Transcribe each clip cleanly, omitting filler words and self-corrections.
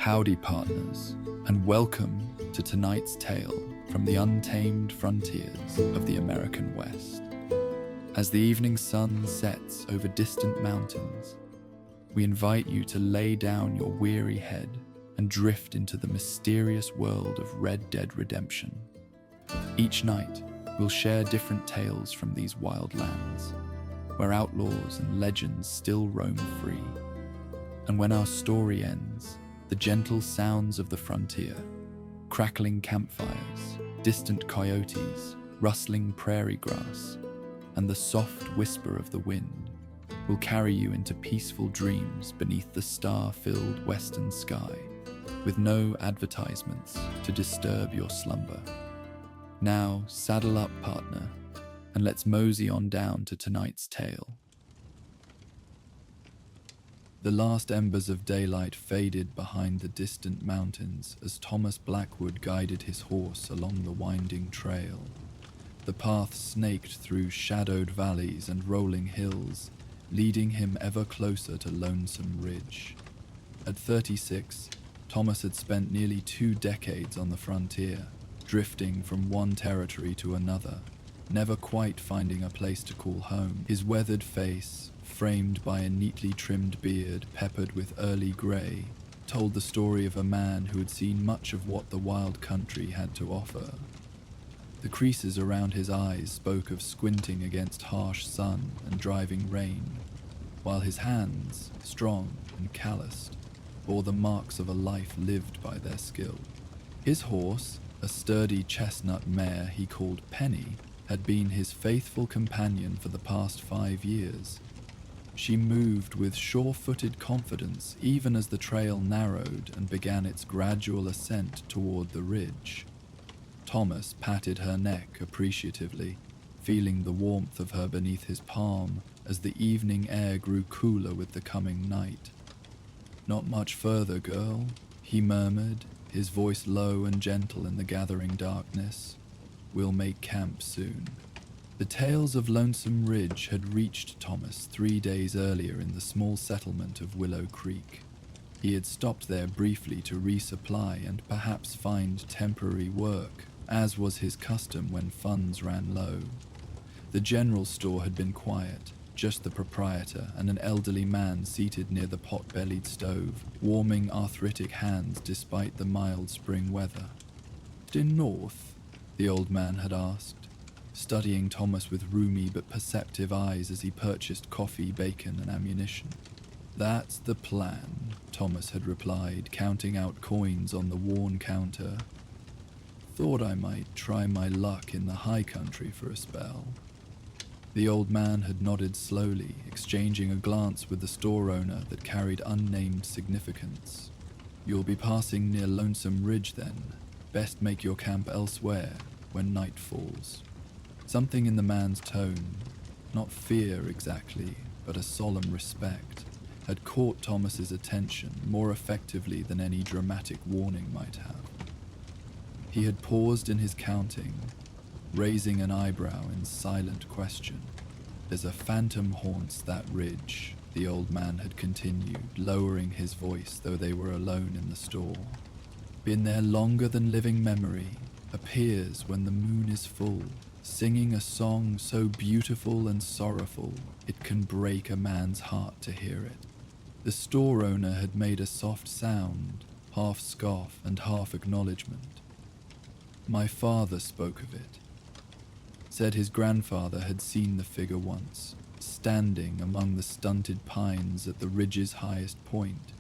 Howdy, partners, and welcome to tonight's tale from the untamed frontiers of the American West. As the evening sun sets over distant mountains, we invite you to lay down your weary head and drift into the mysterious world of Red Dead Redemption. Each night, we'll share different tales from these wild lands, where outlaws and legends still roam free. And when our story ends, the gentle sounds of the frontier, crackling campfires, distant coyotes, rustling prairie grass, and the soft whisper of the wind will carry you into peaceful dreams beneath the star-filled western sky, with no advertisements to disturb your slumber. Now, saddle up, partner, and let's mosey on down to tonight's tale. The last embers of daylight faded behind the distant mountains as Thomas Blackwood guided his horse along the winding trail. The path snaked through shadowed valleys and rolling hills, leading him ever closer to Lonesome Ridge. At 36, Thomas had spent nearly 2 decades on the frontier, drifting from one territory to another, never quite finding a place to call home. His weathered face, framed by a neatly trimmed beard peppered with early grey, told the story of a man who had seen much of what the wild country had to offer. The creases around his eyes spoke of squinting against harsh sun and driving rain, while his hands, strong and calloused, bore the marks of a life lived by their skill. His horse, a sturdy chestnut mare he called Penny, had been his faithful companion for the past 5 years. She moved with sure-footed confidence even as the trail narrowed and began its gradual ascent toward the ridge. Thomas patted her neck appreciatively, feeling the warmth of her beneath his palm as the evening air grew cooler with the coming night. "Not much further, girl," he murmured, his voice low and gentle in the gathering darkness. "We'll make camp soon." The tales of Lonesome Ridge had reached Thomas 3 days earlier in the small settlement of Willow Creek. He had stopped there briefly to resupply and perhaps find temporary work, as was his custom when funds ran low. The general store had been quiet, just the proprietor and an elderly man seated near the pot-bellied stove, warming arthritic hands despite the mild spring weather. "In north?" the old man had asked, studying Thomas with roomy but perceptive eyes as he purchased coffee, bacon, and ammunition. "That's the plan," Thomas had replied, counting out coins on the worn counter. "Thought I might try my luck in the high country for a spell." The old man had nodded slowly, exchanging a glance with the store owner that carried unnamed significance. "You'll be passing near Lonesome Ridge then. Best make your camp elsewhere when night falls." Something in the man's tone, not fear exactly, but a solemn respect, had caught Thomas's attention more effectively than any dramatic warning might have. He had paused in his counting, raising an eyebrow in silent question. "There's a phantom haunts that ridge," the old man had continued, lowering his voice though they were alone in the store. "Been there longer than living memory, appears when the moon is full, singing a song so beautiful and sorrowful it can break a man's heart to hear it." The store owner had made a soft sound, half scoff and half acknowledgement. "My father spoke of it. Said his grandfather had seen the figure once, standing among the stunted pines at the ridge's highest point."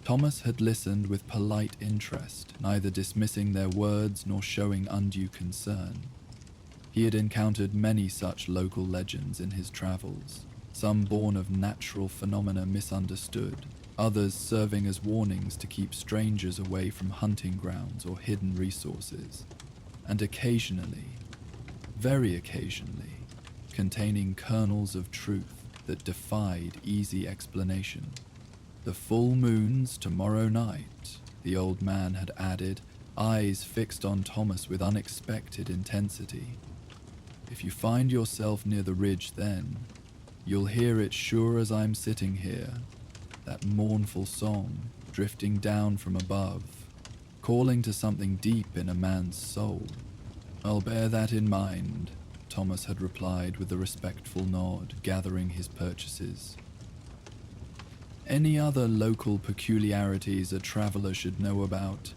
Thomas had listened with polite interest, neither dismissing their words nor showing undue concern. He had encountered many such local legends in his travels, some born of natural phenomena misunderstood, others serving as warnings to keep strangers away from hunting grounds or hidden resources, and occasionally, very occasionally, containing kernels of truth that defied easy explanation. "The full moon's tomorrow night," the old man had added, eyes fixed on Thomas with unexpected intensity. "If you find yourself near the ridge then, you'll hear it sure as I'm sitting here, that mournful song, drifting down from above, calling to something deep in a man's soul. "I'll bear that in mind," Thomas had replied with a respectful nod, gathering his purchases. "Any other local peculiarities a traveler should know about?"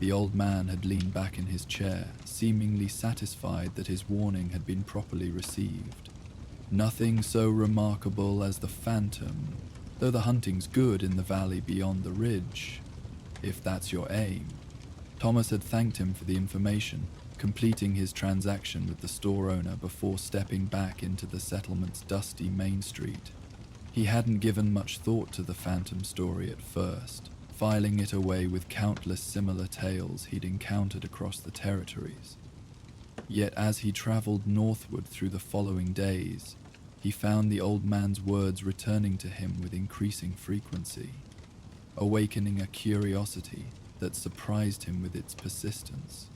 The old man had leaned back in his chair, seemingly satisfied that his warning had been properly received. "Nothing so remarkable as the phantom, though the hunting's good in the valley beyond the ridge, if that's your aim." Thomas had thanked him for the information, completing his transaction with the store owner before stepping back into the settlement's dusty main street. He hadn't given much thought to the phantom story at first, filing it away with countless similar tales he'd encountered across the territories. Yet as he traveled northward through the following days, he found the old man's words returning to him with increasing frequency, awakening a curiosity that surprised him with its persistence.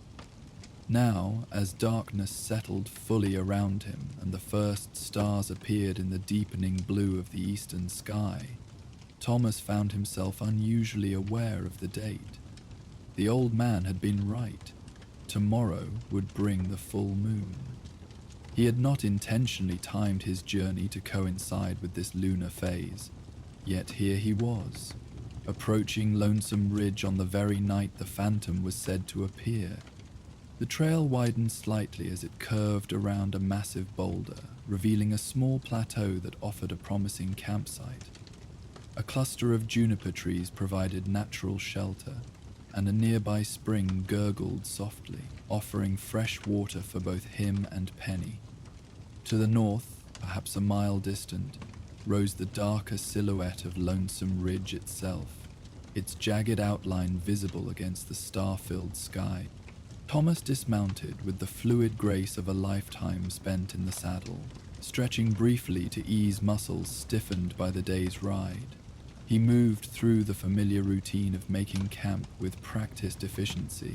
Now, as darkness settled fully around him and the first stars appeared in the deepening blue of the eastern sky, Thomas found himself unusually aware of the date. The old man had been right. Tomorrow would bring the full moon. He had not intentionally timed his journey to coincide with this lunar phase, yet here he was, approaching Lonesome Ridge on the very night the phantom was said to appear. The trail widened slightly as it curved around a massive boulder, revealing a small plateau that offered a promising campsite. A cluster of juniper trees provided natural shelter, and a nearby spring gurgled softly, offering fresh water for both him and Penny. To the north, perhaps a mile distant, rose the darker silhouette of Lonesome Ridge itself, its jagged outline visible against the star-filled sky. Thomas dismounted with the fluid grace of a lifetime spent in the saddle, stretching briefly to ease muscles stiffened by the day's ride. He moved through the familiar routine of making camp with practiced efficiency,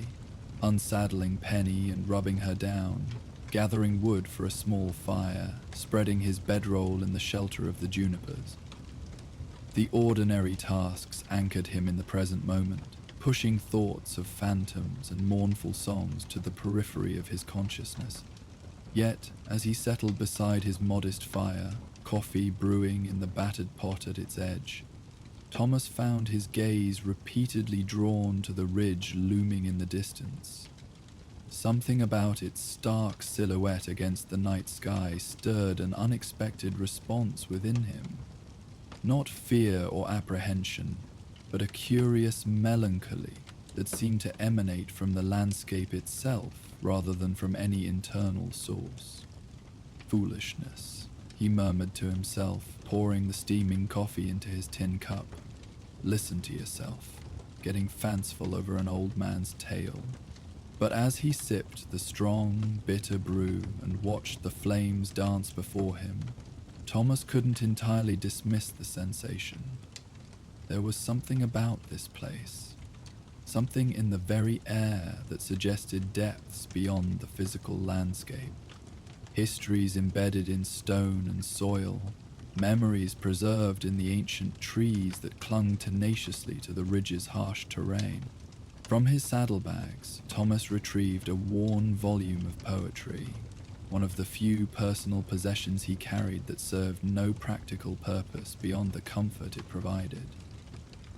unsaddling Penny and rubbing her down, gathering wood for a small fire, spreading his bedroll in the shelter of the junipers. The ordinary tasks anchored him in the present moment, pushing thoughts of phantoms and mournful songs to the periphery of his consciousness. Yet, as he settled beside his modest fire, coffee brewing in the battered pot at its edge, Thomas found his gaze repeatedly drawn to the ridge looming in the distance. Something about its stark silhouette against the night sky stirred an unexpected response within him. Not fear or apprehension, but a curious melancholy that seemed to emanate from the landscape itself rather than from any internal source. "Foolishness," he murmured to himself, pouring the steaming coffee into his tin cup. "Listen to yourself, getting fanciful over an old man's tale." But as he sipped the strong, bitter brew and watched the flames dance before him, Thomas couldn't entirely dismiss the sensation. There was something about this place, something in the very air that suggested depths beyond the physical landscape. Histories embedded in stone and soil, memories preserved in the ancient trees that clung tenaciously to the ridge's harsh terrain. From his saddlebags, Thomas retrieved a worn volume of poetry, one of the few personal possessions he carried that served no practical purpose beyond the comfort it provided.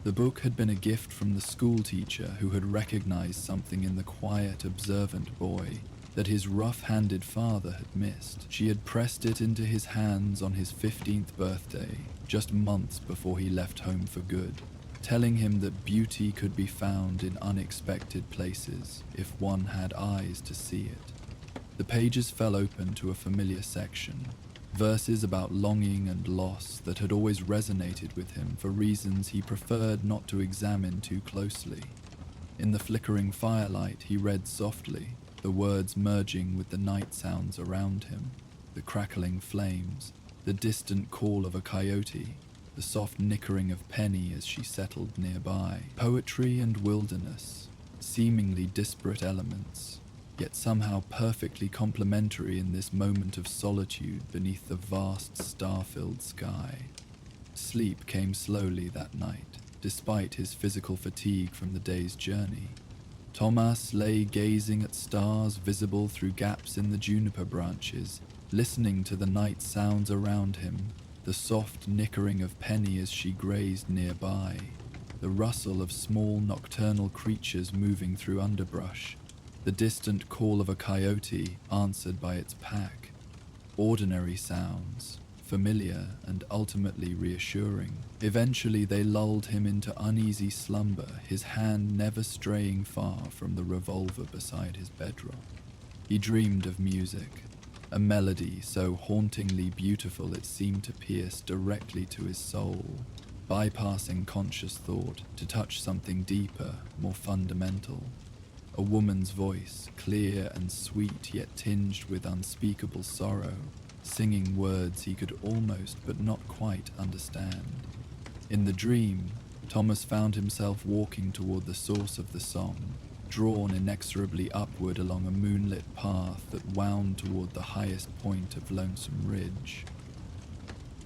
The book had been a gift from the school teacher who had recognized something in the quiet, observant boy that his rough-handed father had missed. She had pressed it into his hands on his 15th birthday, just months before he left home for good, telling him that beauty could be found in unexpected places if one had eyes to see it. The pages fell open to a familiar section, verses about longing and loss that had always resonated with him for reasons he preferred not to examine too closely. In the flickering firelight, he read softly, the words merging with the night sounds around him, the crackling flames, the distant call of a coyote, the soft nickering of Penny as she settled nearby. Poetry and wilderness, seemingly disparate elements, yet somehow perfectly complementary in this moment of solitude beneath the vast star-filled sky. Sleep came slowly that night, despite his physical fatigue from the day's journey. Thomas lay gazing at stars visible through gaps in the juniper branches, listening to the night sounds around him, the soft nickering of Penny as she grazed nearby, the rustle of small nocturnal creatures moving through underbrush, the distant call of a coyote answered by its pack. Ordinary sounds, familiar and ultimately reassuring. Eventually they lulled him into uneasy slumber, his hand never straying far from the revolver beside his bedroll. He dreamed of music, a melody so hauntingly beautiful it seemed to pierce directly to his soul, bypassing conscious thought to touch something deeper, more fundamental. A woman's voice, clear and sweet yet tinged with unspeakable sorrow, singing words he could almost but not quite understand. In the dream, Thomas found himself walking toward the source of the song, drawn inexorably upward along a moonlit path that wound toward the highest point of Lonesome Ridge.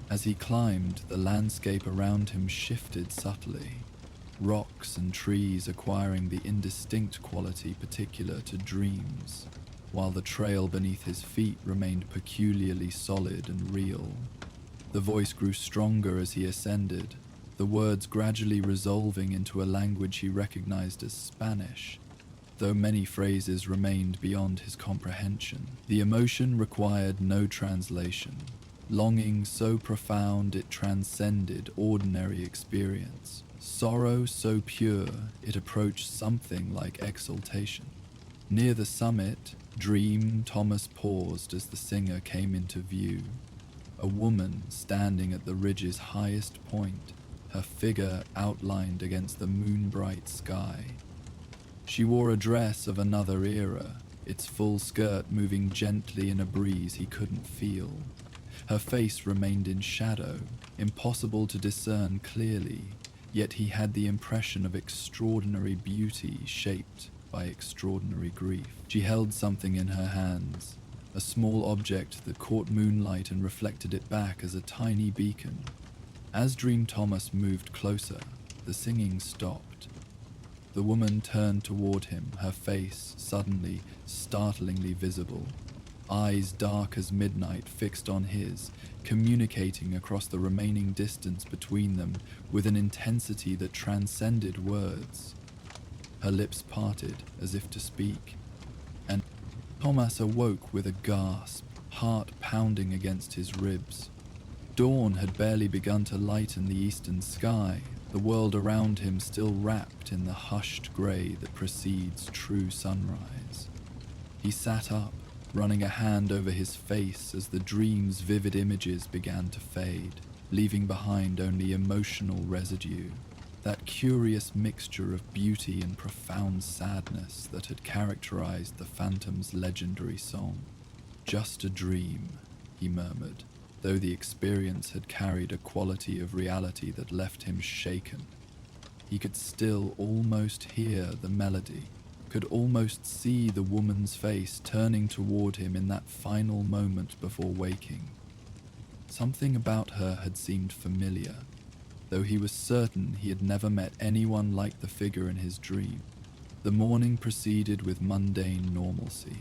As he climbed, the landscape around him shifted subtly, rocks and trees acquiring the indistinct quality particular to dreams, while the trail beneath his feet remained peculiarly solid and real. The voice grew stronger as he ascended, the words gradually resolving into a language he recognized as Spanish, though many phrases remained beyond his comprehension. The emotion required no translation, longing so profound it transcended ordinary experience, sorrow so pure it approached something like exaltation. Near the summit, Thomas paused as the singer came into view. A woman standing at the ridge's highest point, her figure outlined against the moon-bright sky. She wore a dress of another era, its full skirt moving gently in a breeze he couldn't feel. Her face remained in shadow, impossible to discern clearly, yet he had the impression of extraordinary beauty shaped by extraordinary grief. She held something in her hands, a small object that caught moonlight and reflected it back as a tiny beacon. As Thomas moved closer, the singing stopped. The woman turned toward him, her face suddenly, startlingly visible, eyes dark as midnight fixed on his, communicating across the remaining distance between them with an intensity that transcended words. Her lips parted as if to speak, and Thomas awoke with a gasp, heart pounding against his ribs. Dawn had barely begun to lighten the eastern sky, the world around him still wrapped in the hushed grey that precedes true sunrise. He sat up, running a hand over his face as the dream's vivid images began to fade, leaving behind only emotional residue, that curious mixture of beauty and profound sadness that had characterized the Phantom's legendary song. "Just a dream," he murmured, though the experience had carried a quality of reality that left him shaken. He could still almost hear the melody, could almost see the woman's face turning toward him in that final moment before waking. Something about her had seemed familiar, though he was certain he had never met anyone like the figure in his dream. The morning proceeded with mundane normalcy.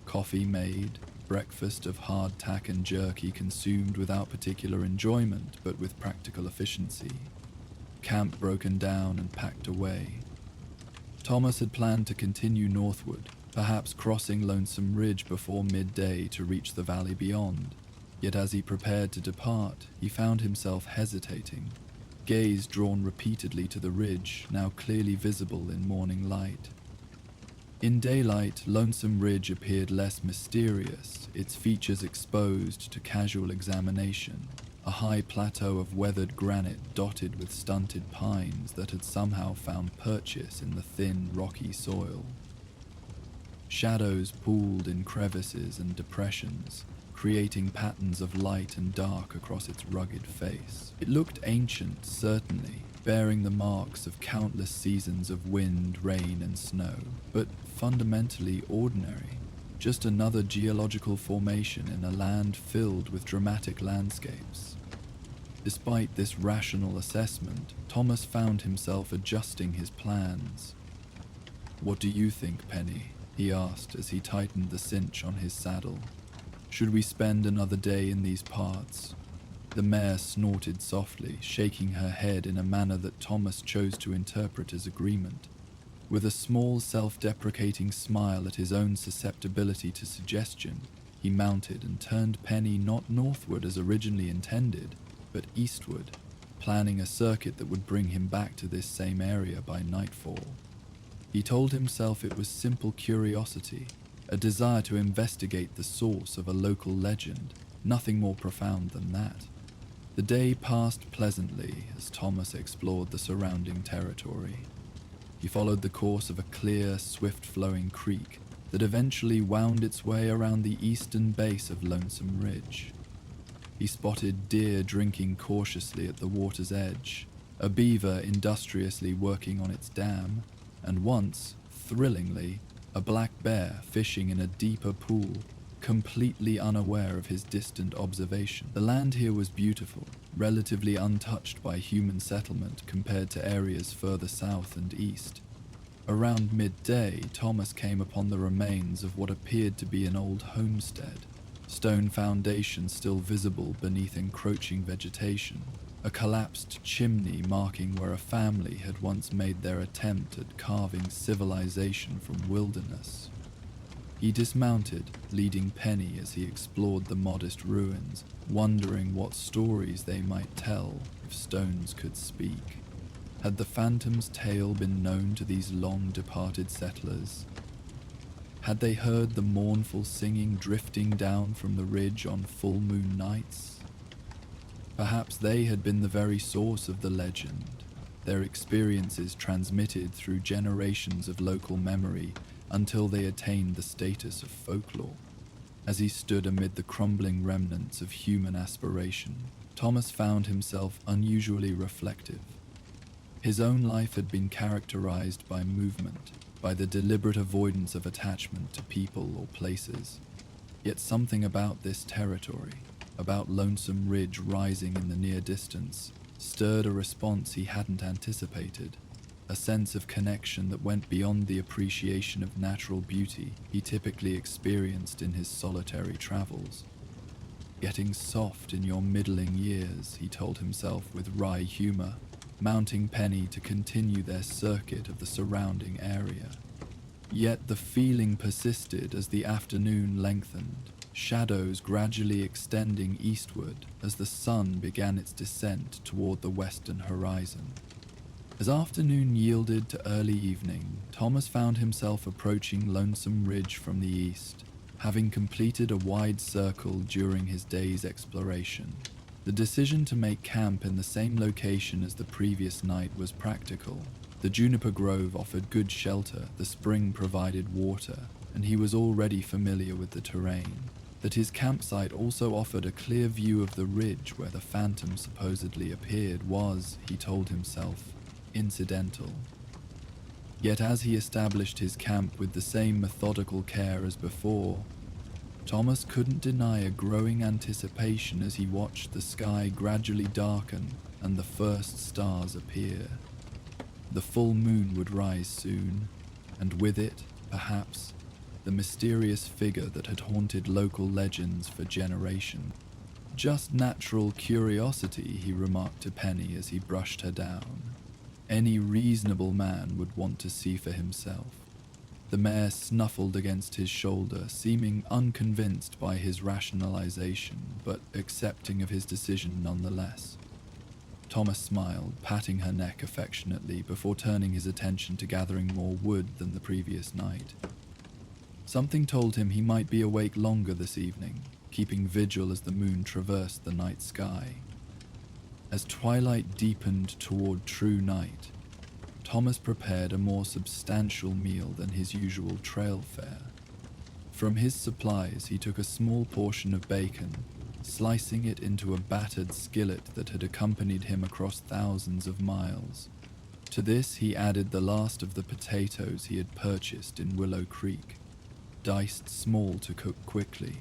Coffee made, breakfast of hardtack and jerky consumed without particular enjoyment but with practical efficiency. Camp broken down and packed away. Thomas had planned to continue northward, perhaps crossing Lonesome Ridge before midday to reach the valley beyond. Yet as he prepared to depart, he found himself hesitating, gaze drawn repeatedly to the ridge, now clearly visible in morning light. In daylight, Lonesome Ridge appeared less mysterious, its features exposed to casual examination, a high plateau of weathered granite dotted with stunted pines that had somehow found purchase in the thin, rocky soil. Shadows pooled in crevices and depressions, creating patterns of light and dark across its rugged face. It looked ancient, certainly, bearing the marks of countless seasons of wind, rain, and snow, but fundamentally ordinary, just another geological formation in a land filled with dramatic landscapes. Despite this rational assessment, Thomas found himself adjusting his plans. "What do you think, Penny?" he asked as he tightened the cinch on his saddle. "Should we spend another day in these parts?" The mare snorted softly, shaking her head in a manner that Thomas chose to interpret as agreement. With a small self-deprecating smile at his own susceptibility to suggestion, he mounted and turned Penny not northward as originally intended, but eastward, planning a circuit that would bring him back to this same area by nightfall. He told himself it was simple curiosity, a desire to investigate the source of a local legend, nothing more profound than that. The day passed pleasantly as Thomas explored the surrounding territory. He followed the course of a clear, swift-flowing creek that eventually wound its way around the eastern base of Lonesome Ridge. He spotted deer drinking cautiously at the water's edge, a beaver industriously working on its dam, and once, thrillingly, a black bear fishing in a deeper pool, completely unaware of his distant observation. The land here was beautiful, relatively untouched by human settlement compared to areas further south and east. Around midday, Thomas came upon the remains of what appeared to be an old homestead, stone foundations still visible beneath encroaching vegetation, a collapsed chimney marking where a family had once made their attempt at carving civilization from wilderness. He dismounted, leading Penny as he explored the modest ruins, wondering what stories they might tell if stones could speak. Had the phantom's tale been known to these long-departed settlers? Had they heard the mournful singing drifting down from the ridge on full moon nights? Perhaps they had been the very source of the legend, their experiences transmitted through generations of local memory until they attained the status of folklore. As he stood amid the crumbling remnants of human aspiration, Thomas found himself unusually reflective. His own life had been characterized by movement, by the deliberate avoidance of attachment to people or places. Yet something about this territory, about Lonesome Ridge rising in the near distance, stirred a response he hadn't anticipated, a sense of connection that went beyond the appreciation of natural beauty he typically experienced in his solitary travels. "Getting soft in your middling years," he told himself with wry humor, mounting Penny to continue their circuit of the surrounding area. Yet the feeling persisted as the afternoon lengthened, shadows gradually extending eastward as the sun began its descent toward the western horizon. As afternoon yielded to early evening, Thomas found himself approaching Lonesome Ridge from the east, having completed a wide circle during his day's exploration. The decision to make camp in the same location as the previous night was practical. The juniper grove offered good shelter, the spring provided water, and he was already familiar with the terrain. That his campsite also offered a clear view of the ridge where the phantom supposedly appeared was, he told himself, incidental. Yet as he established his camp with the same methodical care as before, Thomas couldn't deny a growing anticipation as he watched the sky gradually darken and the first stars appear. The full moon would rise soon, and with it, perhaps, the mysterious figure that had haunted local legends for generations. "Just natural curiosity," he remarked to Penny as he brushed her down. "Any reasonable man would want to see for himself." The mare snuffled against his shoulder, seeming unconvinced by his rationalization, but accepting of his decision nonetheless. Thomas smiled, patting her neck affectionately before turning his attention to gathering more wood than the previous night. Something told him he might be awake longer this evening, keeping vigil as the moon traversed the night sky. As twilight deepened toward true night, Thomas prepared a more substantial meal than his usual trail fare. From his supplies, he took a small portion of bacon, slicing it into a battered skillet that had accompanied him across thousands of miles. To this, he added the last of the potatoes he had purchased in Willow Creek, diced small to cook quickly.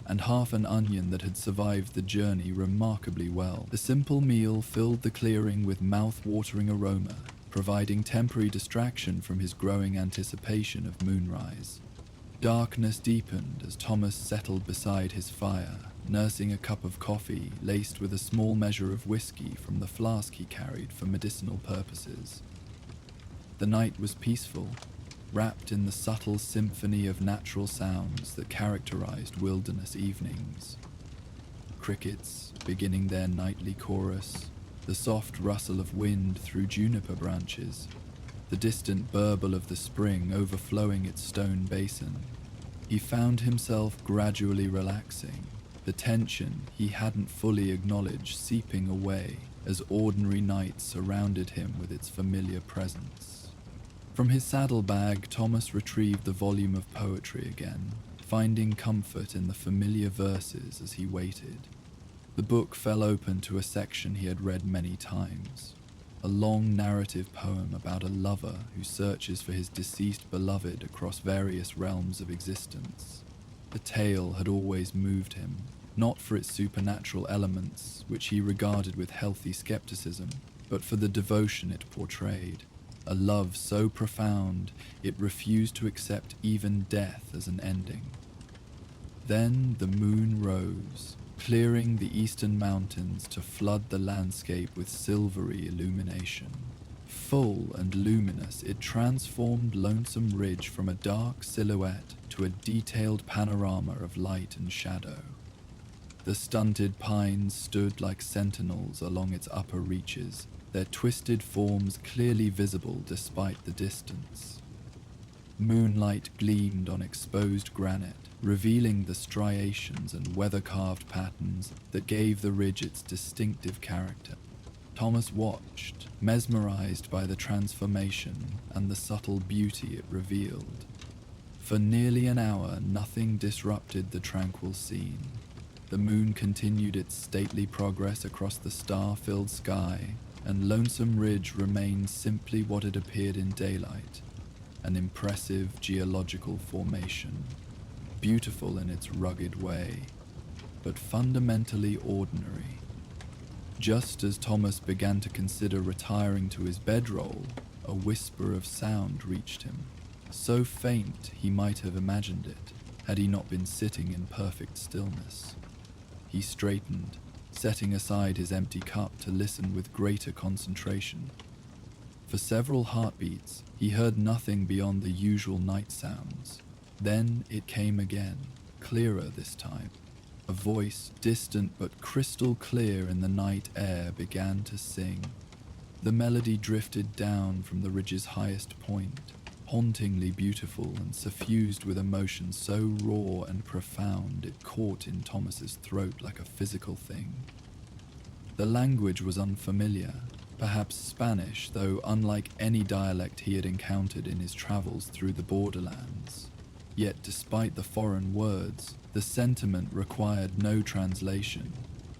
and half an onion that had survived the journey remarkably well. The simple meal filled the clearing with mouth-watering aroma, providing temporary distraction from his growing anticipation of moonrise. Darkness deepened as Thomas settled beside his fire, nursing a cup of coffee laced with a small measure of whiskey from the flask he carried for medicinal purposes. The night was peaceful, wrapped in the subtle symphony of natural sounds that characterized wilderness evenings. Crickets beginning their nightly chorus, the soft rustle of wind through juniper branches, the distant burble of the spring overflowing its stone basin. He found himself gradually relaxing, the tension he hadn't fully acknowledged seeping away as ordinary night surrounded him with its familiar presence. From his saddlebag, Thomas retrieved the volume of poetry again, finding comfort in the familiar verses as he waited. The book fell open to a section he had read many times, a long narrative poem about a lover who searches for his deceased beloved across various realms of existence. The tale had always moved him, not for its supernatural elements, which he regarded with healthy skepticism, but for the devotion it portrayed, a love so profound it refused to accept even death as an ending. Then the moon rose, clearing the eastern mountains to flood the landscape with silvery illumination. Full and luminous, it transformed Lonesome Ridge from a dark silhouette to a detailed panorama of light and shadow. The stunted pines stood like sentinels along its upper reaches, their twisted forms clearly visible despite the distance. Moonlight gleamed on exposed granite, revealing the striations and weather-carved patterns that gave the ridge its distinctive character. Thomas watched, mesmerized by the transformation and the subtle beauty it revealed. For nearly an hour, nothing disrupted the tranquil scene. The moon continued its stately progress across the star-filled sky, and Lonesome Ridge remained simply what it appeared in daylight, an impressive geological formation, beautiful in its rugged way, but fundamentally ordinary. Just as Thomas began to consider retiring to his bedroll, a whisper of sound reached him, so faint he might have imagined it, had he not been sitting in perfect stillness. He straightened, setting aside his empty cup to listen with greater concentration. For several heartbeats, he heard nothing beyond the usual night sounds. Then it came again, clearer this time. A voice, distant but crystal clear in the night air, began to sing. The melody drifted down from the ridge's highest point, hauntingly beautiful and suffused with emotion so raw and profound it caught in Thomas's throat like a physical thing. The language was unfamiliar, perhaps Spanish, though unlike any dialect he had encountered in his travels through the borderlands. Yet despite the foreign words, the sentiment required no translation.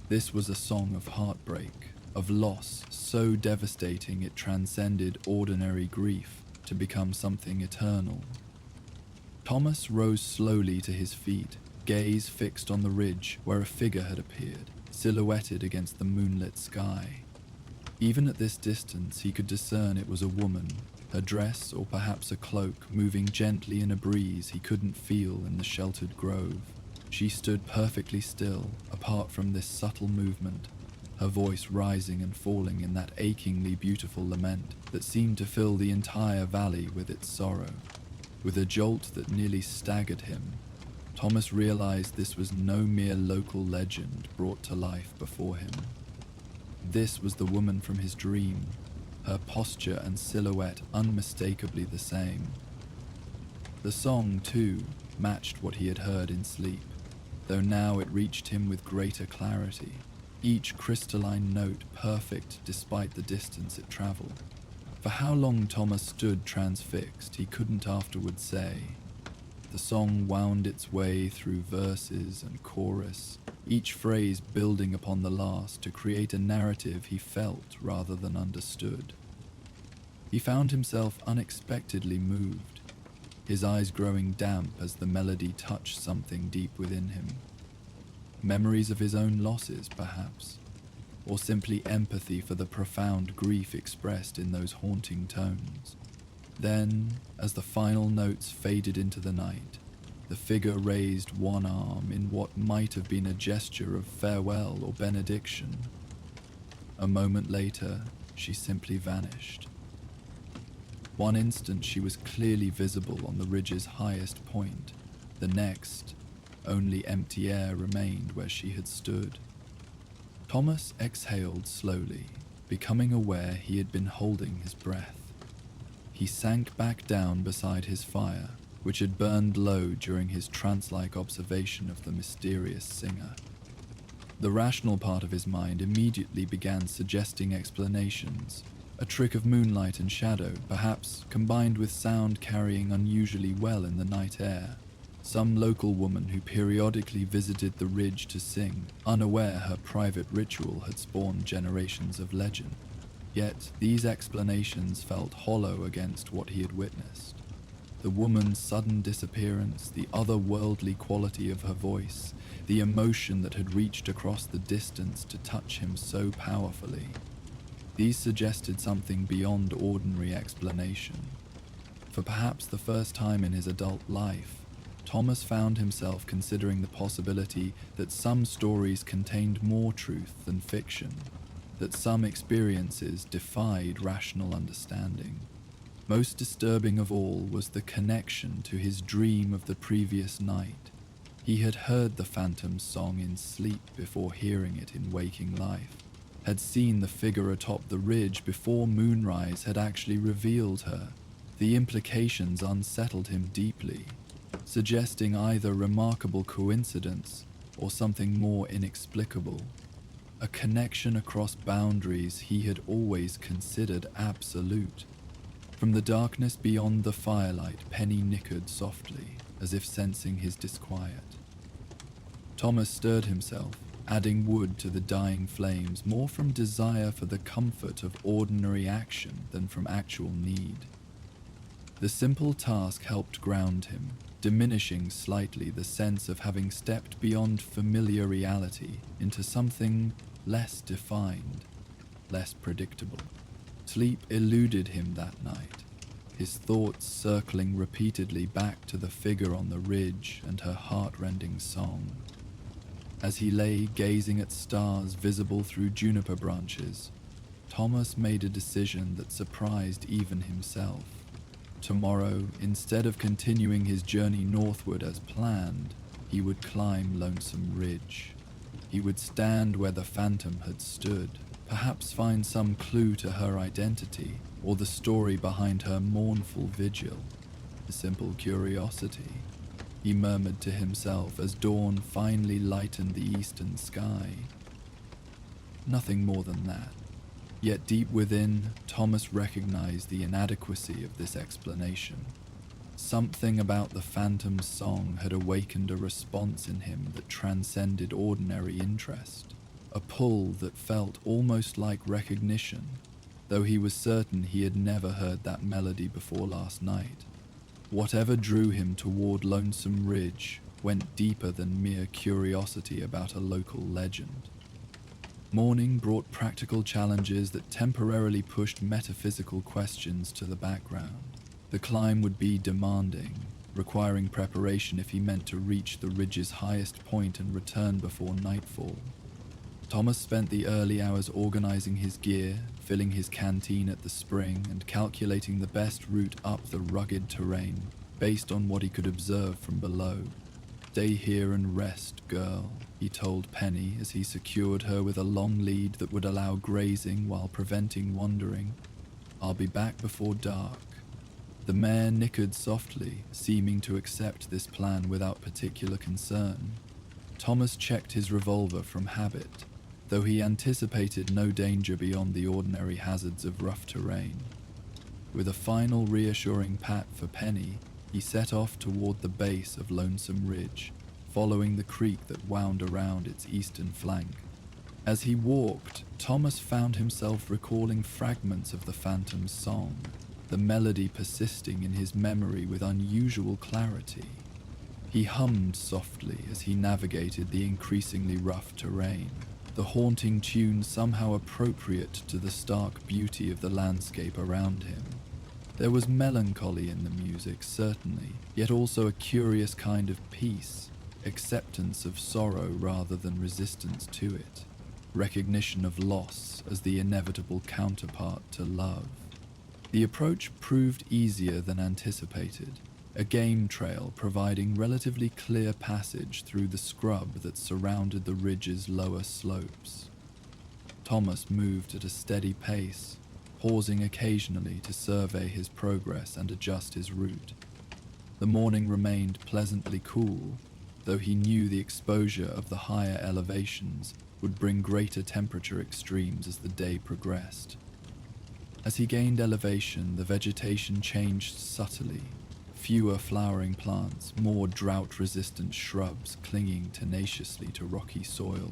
This was a song of heartbreak, of loss so devastating it transcended ordinary grief to become something eternal. Thomas rose slowly to his feet, gaze fixed on the ridge where a figure had appeared, silhouetted against the moonlit sky. Even at this distance he could discern it was a woman, her dress or perhaps a cloak moving gently in a breeze he couldn't feel in the sheltered grove. She stood perfectly still, apart from this subtle movement, her voice rising and falling in that achingly beautiful lament that seemed to fill the entire valley with its sorrow. With a jolt that nearly staggered him, Thomas realized this was no mere local legend brought to life before him. This was the woman from his dream, her posture and silhouette unmistakably the same. The song, too, matched what he had heard in sleep, though now it reached him with greater clarity, each crystalline note perfect despite the distance it traveled. For how long Thomas stood transfixed, he couldn't afterward say. The song wound its way through verses and chorus, each phrase building upon the last to create a narrative he felt rather than understood. He found himself unexpectedly moved, his eyes growing damp as the melody touched something deep within him. Memories of his own losses, perhaps, or simply empathy for the profound grief expressed in those haunting tones. Then, as the final notes faded into the night, the figure raised one arm in what might have been a gesture of farewell or benediction. A moment later, she simply vanished. One instant she was clearly visible on the ridge's highest point. The next, only empty air remained where she had stood. Thomas exhaled slowly, becoming aware he had been holding his breath. He sank back down beside his fire, which had burned low during his trance-like observation of the mysterious singer. The rational part of his mind immediately began suggesting explanations. A trick of moonlight and shadow, perhaps, combined with sound carrying unusually well in the night air. Some local woman who periodically visited the ridge to sing, unaware her private ritual had spawned generations of legend. Yet these explanations felt hollow against what he had witnessed. The woman's sudden disappearance, the otherworldly quality of her voice, the emotion that had reached across the distance to touch him so powerfully. These suggested something beyond ordinary explanation. For perhaps the first time in his adult life, Thomas found himself considering the possibility that some stories contained more truth than fiction, that some experiences defied rational understanding. Most disturbing of all was the connection to his dream of the previous night. He had heard the phantom's song in sleep before hearing it in waking life, had seen the figure atop the ridge before moonrise had actually revealed her. The implications unsettled him deeply, suggesting either remarkable coincidence or something more inexplicable. A connection across boundaries he had always considered absolute. From the darkness beyond the firelight, Penny nickered softly, as if sensing his disquiet. Thomas stirred himself, adding wood to the dying flames, more from desire for the comfort of ordinary action than from actual need. The simple task helped ground him, diminishing slightly the sense of having stepped beyond familiar reality into something less defined, less predictable. Sleep eluded him that night, his thoughts circling repeatedly back to the figure on the ridge and her heart-rending song. As he lay gazing at stars visible through juniper branches, Thomas made a decision that surprised even himself. Tomorrow, instead of continuing his journey northward as planned, he would climb Lonesome Ridge. He would stand where the phantom had stood, perhaps find some clue to her identity or the story behind her mournful vigil. A simple curiosity, he murmured to himself as dawn finally lightened the eastern sky. Nothing more than that. Yet deep within, Thomas recognized the inadequacy of this explanation. Something about the phantom's song had awakened a response in him that transcended ordinary interest. A pull that felt almost like recognition, though he was certain he had never heard that melody before last night. Whatever drew him toward Lonesome Ridge went deeper than mere curiosity about a local legend. Morning brought practical challenges that temporarily pushed metaphysical questions to the background. The climb would be demanding, requiring preparation if he meant to reach the ridge's highest point and return before nightfall. Thomas spent the early hours organizing his gear, filling his canteen at the spring, and calculating the best route up the rugged terrain, based on what he could observe from below. "Stay here and rest, girl," he told Penny as he secured her with a long lead that would allow grazing while preventing wandering. "I'll be back before dark." The mare nickered softly, seeming to accept this plan without particular concern. Thomas checked his revolver from habit, though he anticipated no danger beyond the ordinary hazards of rough terrain. With a final reassuring pat for Penny, he set off toward the base of Lonesome Ridge, following the creek that wound around its eastern flank. As he walked, Thomas found himself recalling fragments of the phantom's song, the melody persisting in his memory with unusual clarity. He hummed softly as he navigated the increasingly rough terrain, the haunting tune somehow appropriate to the stark beauty of the landscape around him. There was melancholy in the music, certainly, yet also a curious kind of peace, acceptance of sorrow rather than resistance to it, recognition of loss as the inevitable counterpart to love. The approach proved easier than anticipated, a game trail providing relatively clear passage through the scrub that surrounded the ridge's lower slopes. Thomas moved at a steady pace, pausing occasionally to survey his progress and adjust his route. The morning remained pleasantly cool, though he knew the exposure of the higher elevations would bring greater temperature extremes as the day progressed. As he gained elevation, the vegetation changed subtly, fewer flowering plants, more drought-resistant shrubs clinging tenaciously to rocky soil.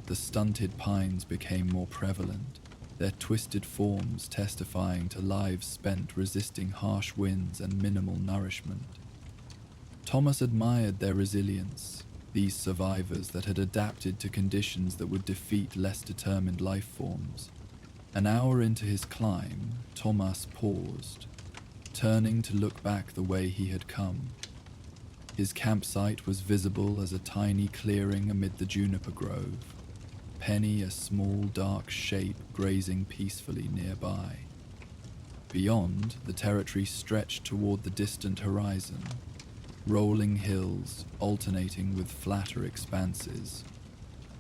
The stunted pines became more prevalent, their twisted forms testifying to lives spent resisting harsh winds and minimal nourishment. Thomas admired their resilience, these survivors that had adapted to conditions that would defeat less determined life forms. An hour into his climb, Thomas paused, turning to look back the way he had come. His campsite was visible as a tiny clearing amid the juniper grove, Penny a small dark shape grazing peacefully nearby. Beyond, the territory stretched toward the distant horizon, rolling hills alternating with flatter expanses,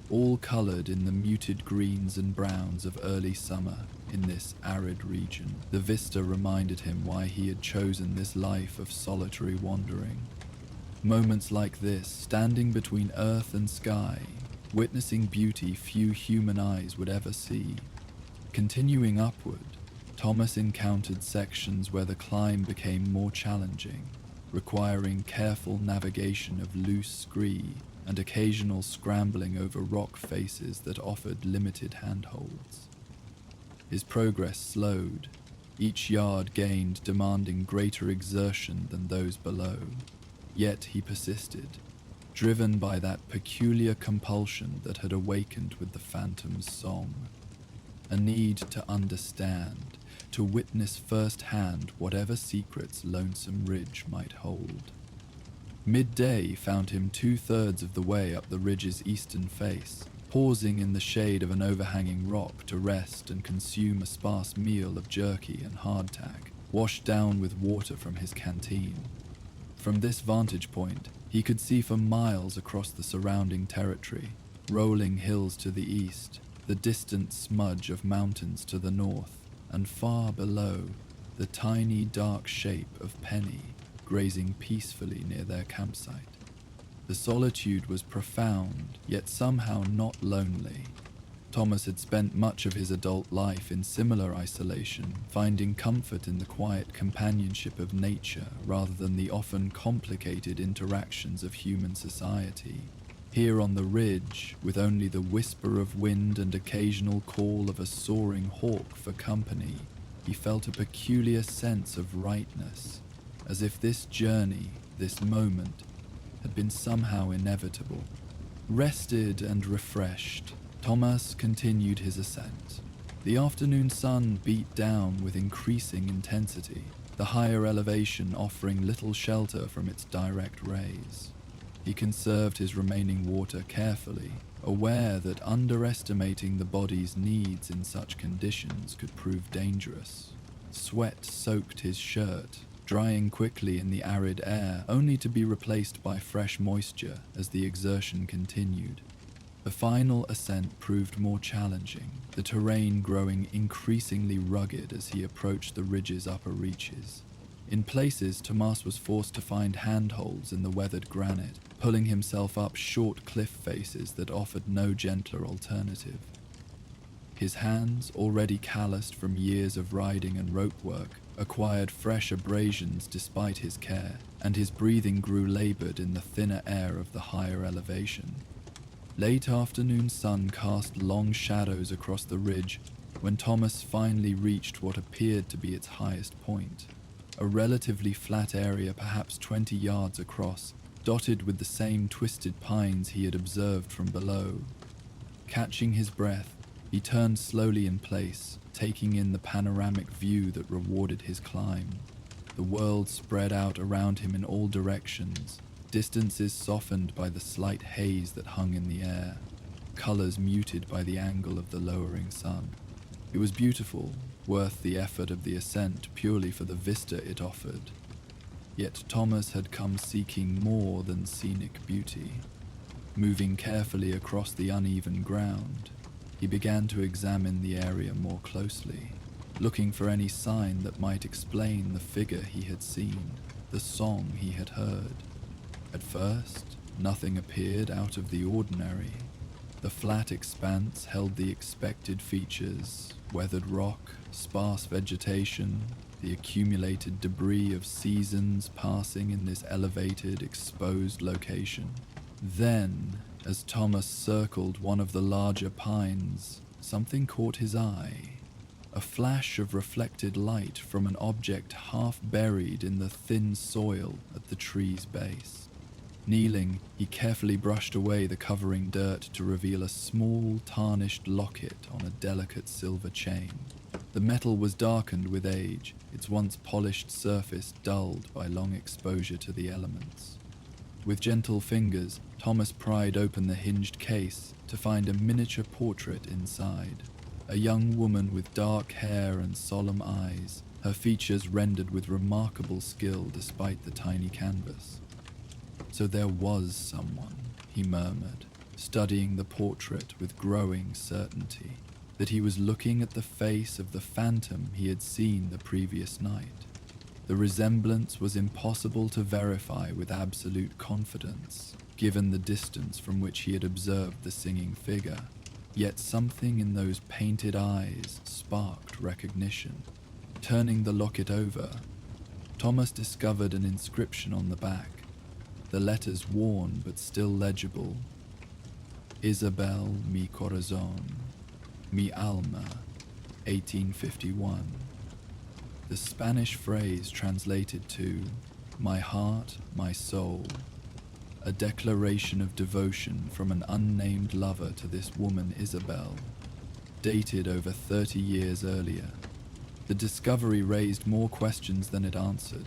all colored in the muted greens and browns of early summer in this arid region. The vista reminded him why he had chosen this life of solitary wandering. Moments like this, standing between earth and sky, witnessing beauty few human eyes would ever see. Continuing upward, Thomas encountered sections where the climb became more challenging, requiring careful navigation of loose scree and occasional scrambling over rock faces that offered limited handholds. His progress slowed, each yard gained demanding greater exertion than those below. Yet he persisted, driven by that peculiar compulsion that had awakened with the phantom's song. A need to understand, to witness firsthand whatever secrets Lonesome Ridge might hold. Midday found him 2/3 of the way up the ridge's eastern face, pausing in the shade of an overhanging rock to rest and consume a sparse meal of jerky and hardtack, washed down with water from his canteen. From this vantage point, he could see for miles across the surrounding territory, rolling hills to the east, the distant smudge of mountains to the north, and far below, the tiny dark shape of Penny grazing peacefully near their campsite. The solitude was profound, yet somehow not lonely. Thomas had spent much of his adult life in similar isolation, finding comfort in the quiet companionship of nature rather than the often complicated interactions of human society. Here on the ridge, with only the whisper of wind and occasional call of a soaring hawk for company, he felt a peculiar sense of rightness, as if this journey, this moment, had been somehow inevitable. Rested and refreshed, Thomas continued his ascent. The afternoon sun beat down with increasing intensity, the higher elevation offering little shelter from its direct rays. He conserved his remaining water carefully, aware that underestimating the body's needs in such conditions could prove dangerous. Sweat soaked his shirt, drying quickly in the arid air, only to be replaced by fresh moisture as the exertion continued. The final ascent proved more challenging, the terrain growing increasingly rugged as he approached the ridge's upper reaches. In places, Thomas was forced to find handholds in the weathered granite, pulling himself up short cliff faces that offered no gentler alternative. His hands, already calloused from years of riding and rope work, acquired fresh abrasions despite his care, and his breathing grew labored in the thinner air of the higher elevation. Late afternoon sun cast long shadows across the ridge when Thomas finally reached what appeared to be its highest point, a relatively flat area perhaps 20 yards across dotted with the same twisted pines he had observed from below. Catching his breath, he turned slowly in place, taking in the panoramic view that rewarded his climb. The world spread out around him in all directions, distances softened by the slight haze that hung in the air, colors muted by the angle of the lowering sun. It was beautiful, worth the effort of the ascent purely for the vista it offered. Yet Thomas had come seeking more than scenic beauty. Moving carefully across the uneven ground, he began to examine the area more closely, looking for any sign that might explain the figure he had seen, the song he had heard. At first, nothing appeared out of the ordinary. The flat expanse held the expected features: weathered rock, sparse vegetation, the accumulated debris of seasons passing in this elevated, exposed location. Then, as Thomas circled one of the larger pines, something caught his eye. A flash of reflected light from an object half buried in the thin soil at the tree's base. Kneeling, he carefully brushed away the covering dirt to reveal a small, tarnished locket on a delicate silver chain. The metal was darkened with age, its once polished surface dulled by long exposure to the elements. With gentle fingers, Thomas pried open the hinged case to find a miniature portrait inside. A young woman with dark hair and solemn eyes, her features rendered with remarkable skill despite the tiny canvas. So there was someone, he murmured, studying the portrait with growing certainty, that he was looking at the face of the phantom he had seen the previous night. The resemblance was impossible to verify with absolute confidence, given the distance from which he had observed the singing figure, yet something in those painted eyes sparked recognition. Turning the locket over, Thomas discovered an inscription on the back, the letters worn but still legible: Isabel mi corazón, mi alma, 1851. The Spanish phrase translated to "my heart, my soul," a declaration of devotion from an unnamed lover to this woman Isabel, dated over 30 years earlier. The discovery raised more questions than it answered.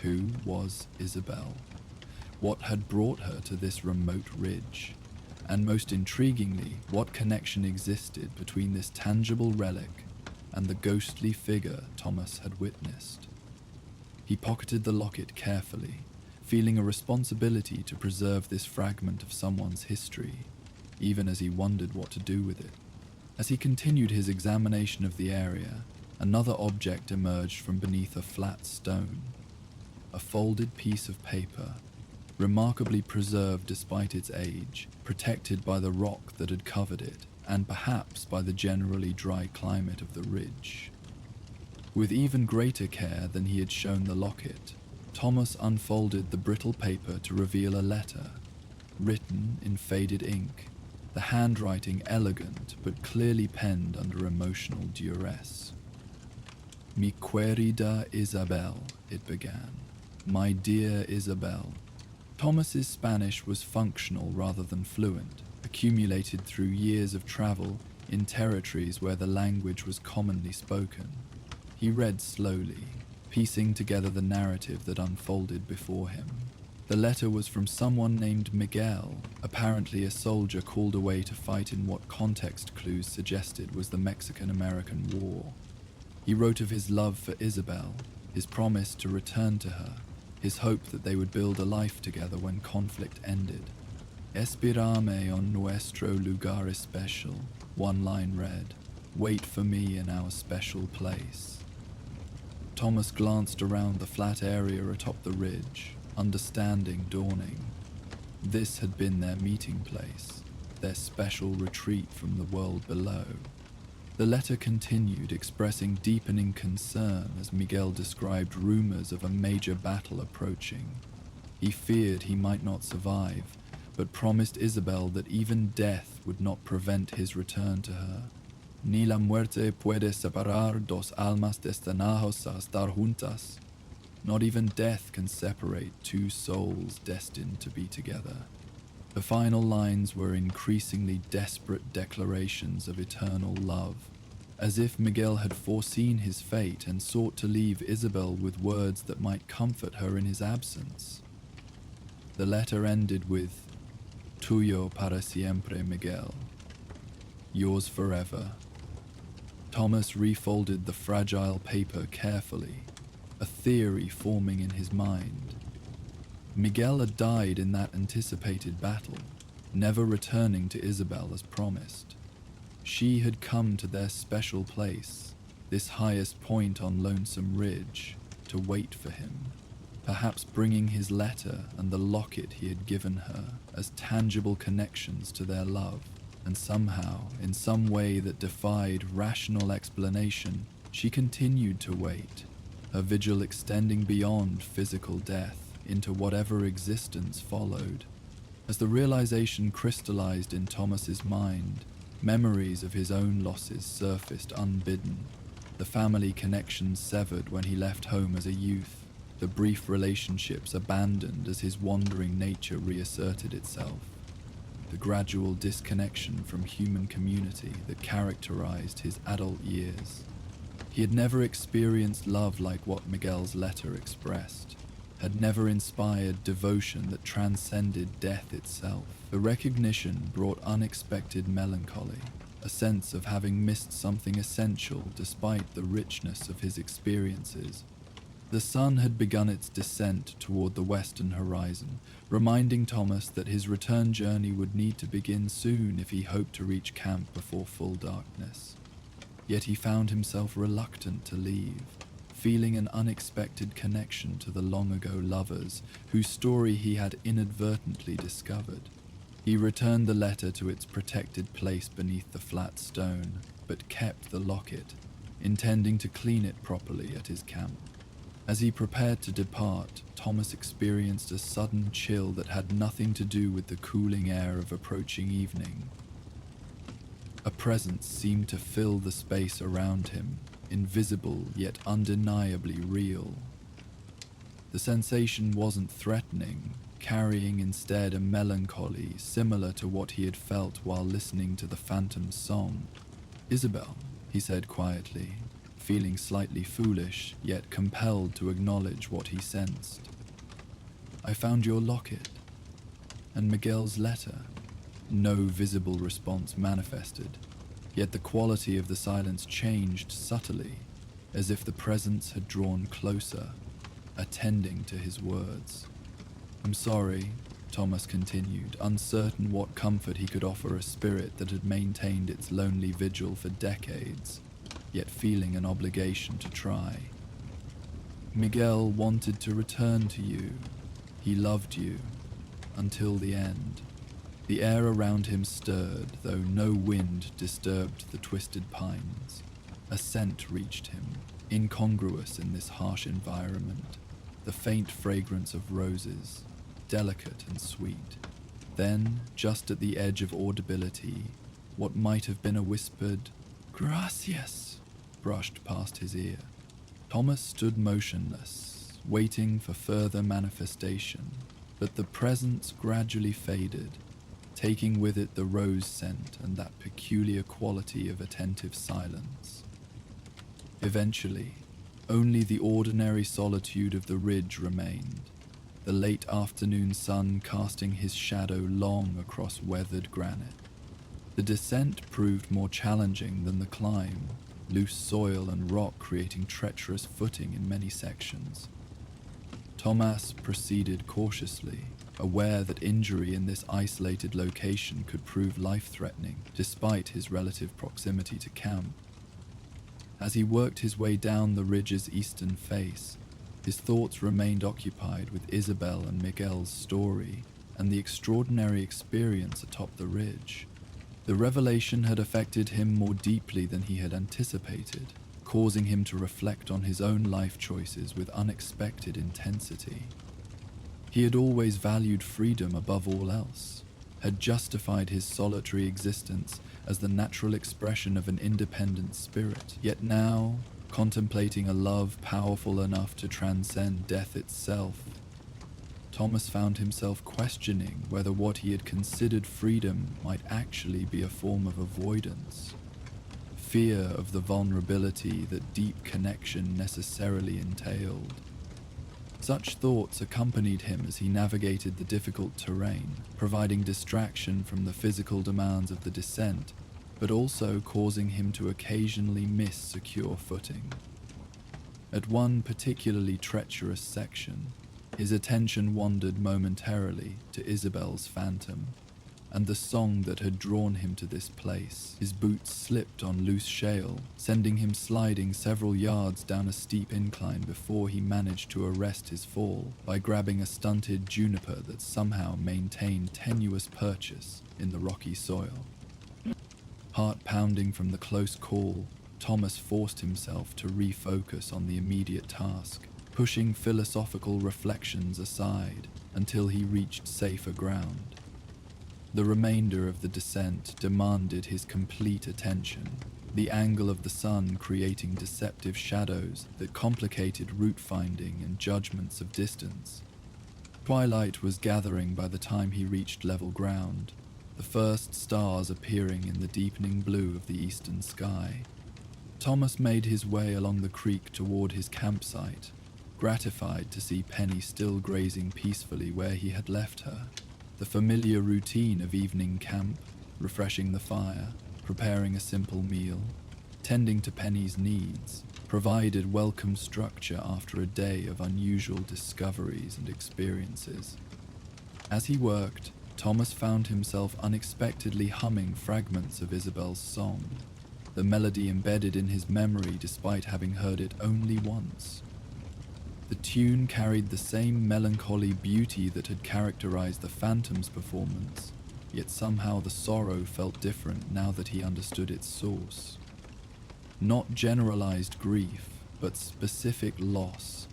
Who was Isabel? What had brought her to this remote ridge? And most intriguingly, what connection existed between this tangible relic and the ghostly figure Thomas had witnessed? He pocketed the locket carefully, feeling a responsibility to preserve this fragment of someone's history, even as he wondered what to do with it. As he continued his examination of the area, another object emerged from beneath a flat stone. A folded piece of paper, remarkably preserved despite its age, protected by the rock that had covered it, and perhaps by the generally dry climate of the ridge. With even greater care than he had shown the locket, Thomas unfolded the brittle paper to reveal a letter, written in faded ink, the handwriting elegant but clearly penned under emotional duress. Mi querida Isabel, it began. My dear Isabel. Thomas's Spanish was functional rather than fluent, accumulated through years of travel in territories where the language was commonly spoken. He read slowly, piecing together the narrative that unfolded before him. The letter was from someone named Miguel, apparently a soldier called away to fight in what context clues suggested was the Mexican-American War. He wrote of his love for Isabel, his promise to return to her, his hope that they would build a life together when conflict ended. Espérame en nuestro lugar especial, one line read, wait for me in our special place. Thomas glanced around the flat area atop the ridge, understanding dawning. This had been their meeting place, their special retreat from the world below. The letter continued, expressing deepening concern as Miguel described rumors of a major battle approaching. He feared he might not survive, but promised Isabel that even death would not prevent his return to her. Ni la muerte puede separar dos almas destinadas a estar juntas. Not even death can separate two souls destined to be together. The final lines were increasingly desperate declarations of eternal love, as if Miguel had foreseen his fate and sought to leave Isabel with words that might comfort her in his absence. The letter ended with, "Tuyo para siempre, Miguel." Yours forever. Thomas refolded the fragile paper carefully, a theory forming in his mind. Miguel had died in that anticipated battle, never returning to Isabel as promised. She had come to their special place, this highest point on Lonesome Ridge, to wait for him, perhaps bringing his letter and the locket he had given her as tangible connections to their love. And somehow, in some way that defied rational explanation, she continued to wait, her vigil extending beyond physical death into whatever existence followed. As the realization crystallized in Thomas's mind, memories of his own losses surfaced unbidden. The family connections severed when he left home as a youth, the brief relationships abandoned as his wandering nature reasserted itself, the gradual disconnection from human community that characterized his adult years. He had never experienced love like what Miguel's letter expressed, had never inspired devotion that transcended death itself. The recognition brought unexpected melancholy, a sense of having missed something essential despite the richness of his experiences. The sun had begun its descent toward the western horizon, reminding Thomas that his return journey would need to begin soon if he hoped to reach camp before full darkness. Yet he found himself reluctant to leave, feeling an unexpected connection to the long-ago lovers whose story he had inadvertently discovered. He returned the letter to its protected place beneath the flat stone, but kept the locket, intending to clean it properly at his camp. As he prepared to depart, Thomas experienced a sudden chill that had nothing to do with the cooling air of approaching evening. A presence seemed to fill the space around him, invisible yet undeniably real. The sensation wasn't threatening, carrying instead a melancholy similar to what he had felt while listening to the Phantom's song. "Isabel," he said quietly, feeling slightly foolish, yet compelled to acknowledge what he sensed. "I found your locket, and Miguel's letter." No visible response manifested, yet the quality of the silence changed subtly, as if the presence had drawn closer, attending to his words. "I'm sorry," Thomas continued, uncertain what comfort he could offer a spirit that had maintained its lonely vigil for decades, yet feeling an obligation to try. "Miguel wanted to return to you. He loved you, until the end." The air around him stirred, though no wind disturbed the twisted pines. A scent reached him, incongruous in this harsh environment, the faint fragrance of roses, delicate and sweet. Then, just at the edge of audibility, what might have been a whispered "Gracias" brushed past his ear. Thomas stood motionless, waiting for further manifestation, but the presence gradually faded, taking with it the rose scent and that peculiar quality of attentive silence. Eventually, only the ordinary solitude of the ridge remained, the late afternoon sun casting his shadow long across weathered granite. The descent proved more challenging than the climb, loose soil and rock creating treacherous footing in many sections. Thomas proceeded cautiously, aware that injury in this isolated location could prove life-threatening despite his relative proximity to camp. As he worked his way down the ridge's eastern face, his thoughts remained occupied with Isabel and Miguel's story and the extraordinary experience atop the ridge. The revelation had affected him more deeply than he had anticipated, causing him to reflect on his own life choices with unexpected intensity. He had always valued freedom above all else, had justified his solitary existence as the natural expression of an independent spirit. Yet now, contemplating a love powerful enough to transcend death itself. Thomas found himself questioning whether what he had considered freedom might actually be a form of avoidance, fear of the vulnerability that deep connection necessarily entailed. Such thoughts accompanied him as he navigated the difficult terrain, providing distraction from the physical demands of the descent, but also causing him to occasionally miss secure footing. At one particularly treacherous section, his attention wandered momentarily to Isabel's phantom, and the song that had drawn him to this place. His boots slipped on loose shale, sending him sliding several yards down a steep incline before he managed to arrest his fall by grabbing a stunted juniper that somehow maintained tenuous purchase in the rocky soil. Heart pounding from the close call, Thomas forced himself to refocus on the immediate task, pushing philosophical reflections aside until he reached safer ground. The remainder of the descent demanded his complete attention, the angle of the sun creating deceptive shadows that complicated route finding and judgments of distance. Twilight was gathering by the time he reached level ground, the first stars appearing in the deepening blue of the eastern sky. Thomas made his way along the creek toward his campsite, gratified to see Penny still grazing peacefully where he had left her. The familiar routine of evening camp, refreshing the fire, preparing a simple meal, tending to Penny's needs, provided welcome structure after a day of unusual discoveries and experiences. As he worked, Thomas found himself unexpectedly humming fragments of Isabel's song, the melody embedded in his memory despite having heard it only once. The tune carried the same melancholy beauty that had characterized the Phantom's performance, yet somehow the sorrow felt different now that he understood its source. Not generalized grief, but specific loss,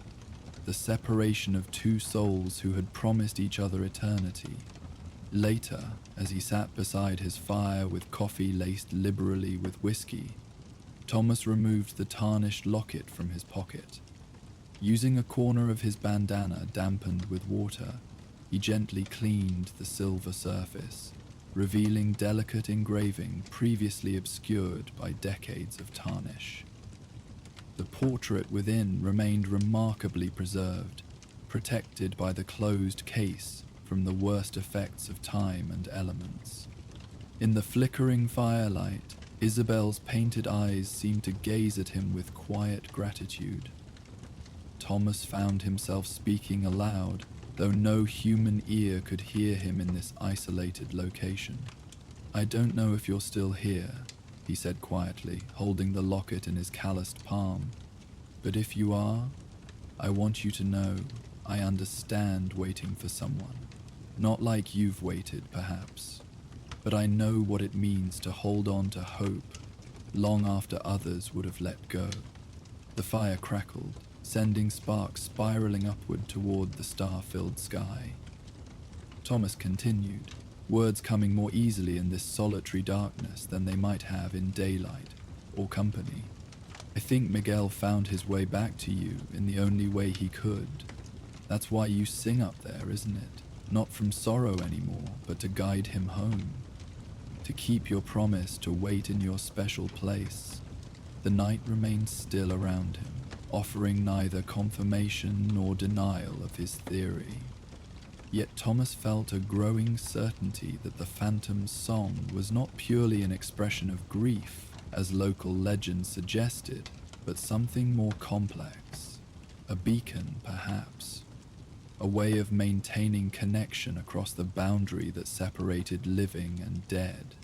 the separation of two souls who had promised each other eternity. Later, as he sat beside his fire with coffee laced liberally with whiskey, Thomas removed the tarnished locket from his pocket. Using a corner of his bandana dampened with water, he gently cleaned the silver surface, revealing delicate engraving previously obscured by decades of tarnish. The portrait within remained remarkably preserved, protected by the closed case from the worst effects of time and elements. In the flickering firelight, Isabel's painted eyes seemed to gaze at him with quiet gratitude. Thomas found himself speaking aloud, though no human ear could hear him in this isolated location. "I don't know if you're still here," he said quietly, holding the locket in his calloused palm. "But if you are, I want you to know I understand waiting for someone. Not like you've waited, perhaps, but I know what it means to hold on to hope long after others would have let go." The fire crackled, sending sparks spiraling upward toward the star-filled sky. Thomas continued, words coming more easily in this solitary darkness than they might have in daylight or company. "I think Miguel found his way back to you in the only way he could. That's why you sing up there, isn't it? Not from sorrow anymore, but to guide him home. To keep your promise to wait in your special place." The night remained still around him, offering neither confirmation nor denial of his theory. Yet Thomas felt a growing certainty that the Phantom's song was not purely an expression of grief, as local legend suggested, but something more complex. A beacon, perhaps. A way of maintaining connection across the boundary that separated living and dead.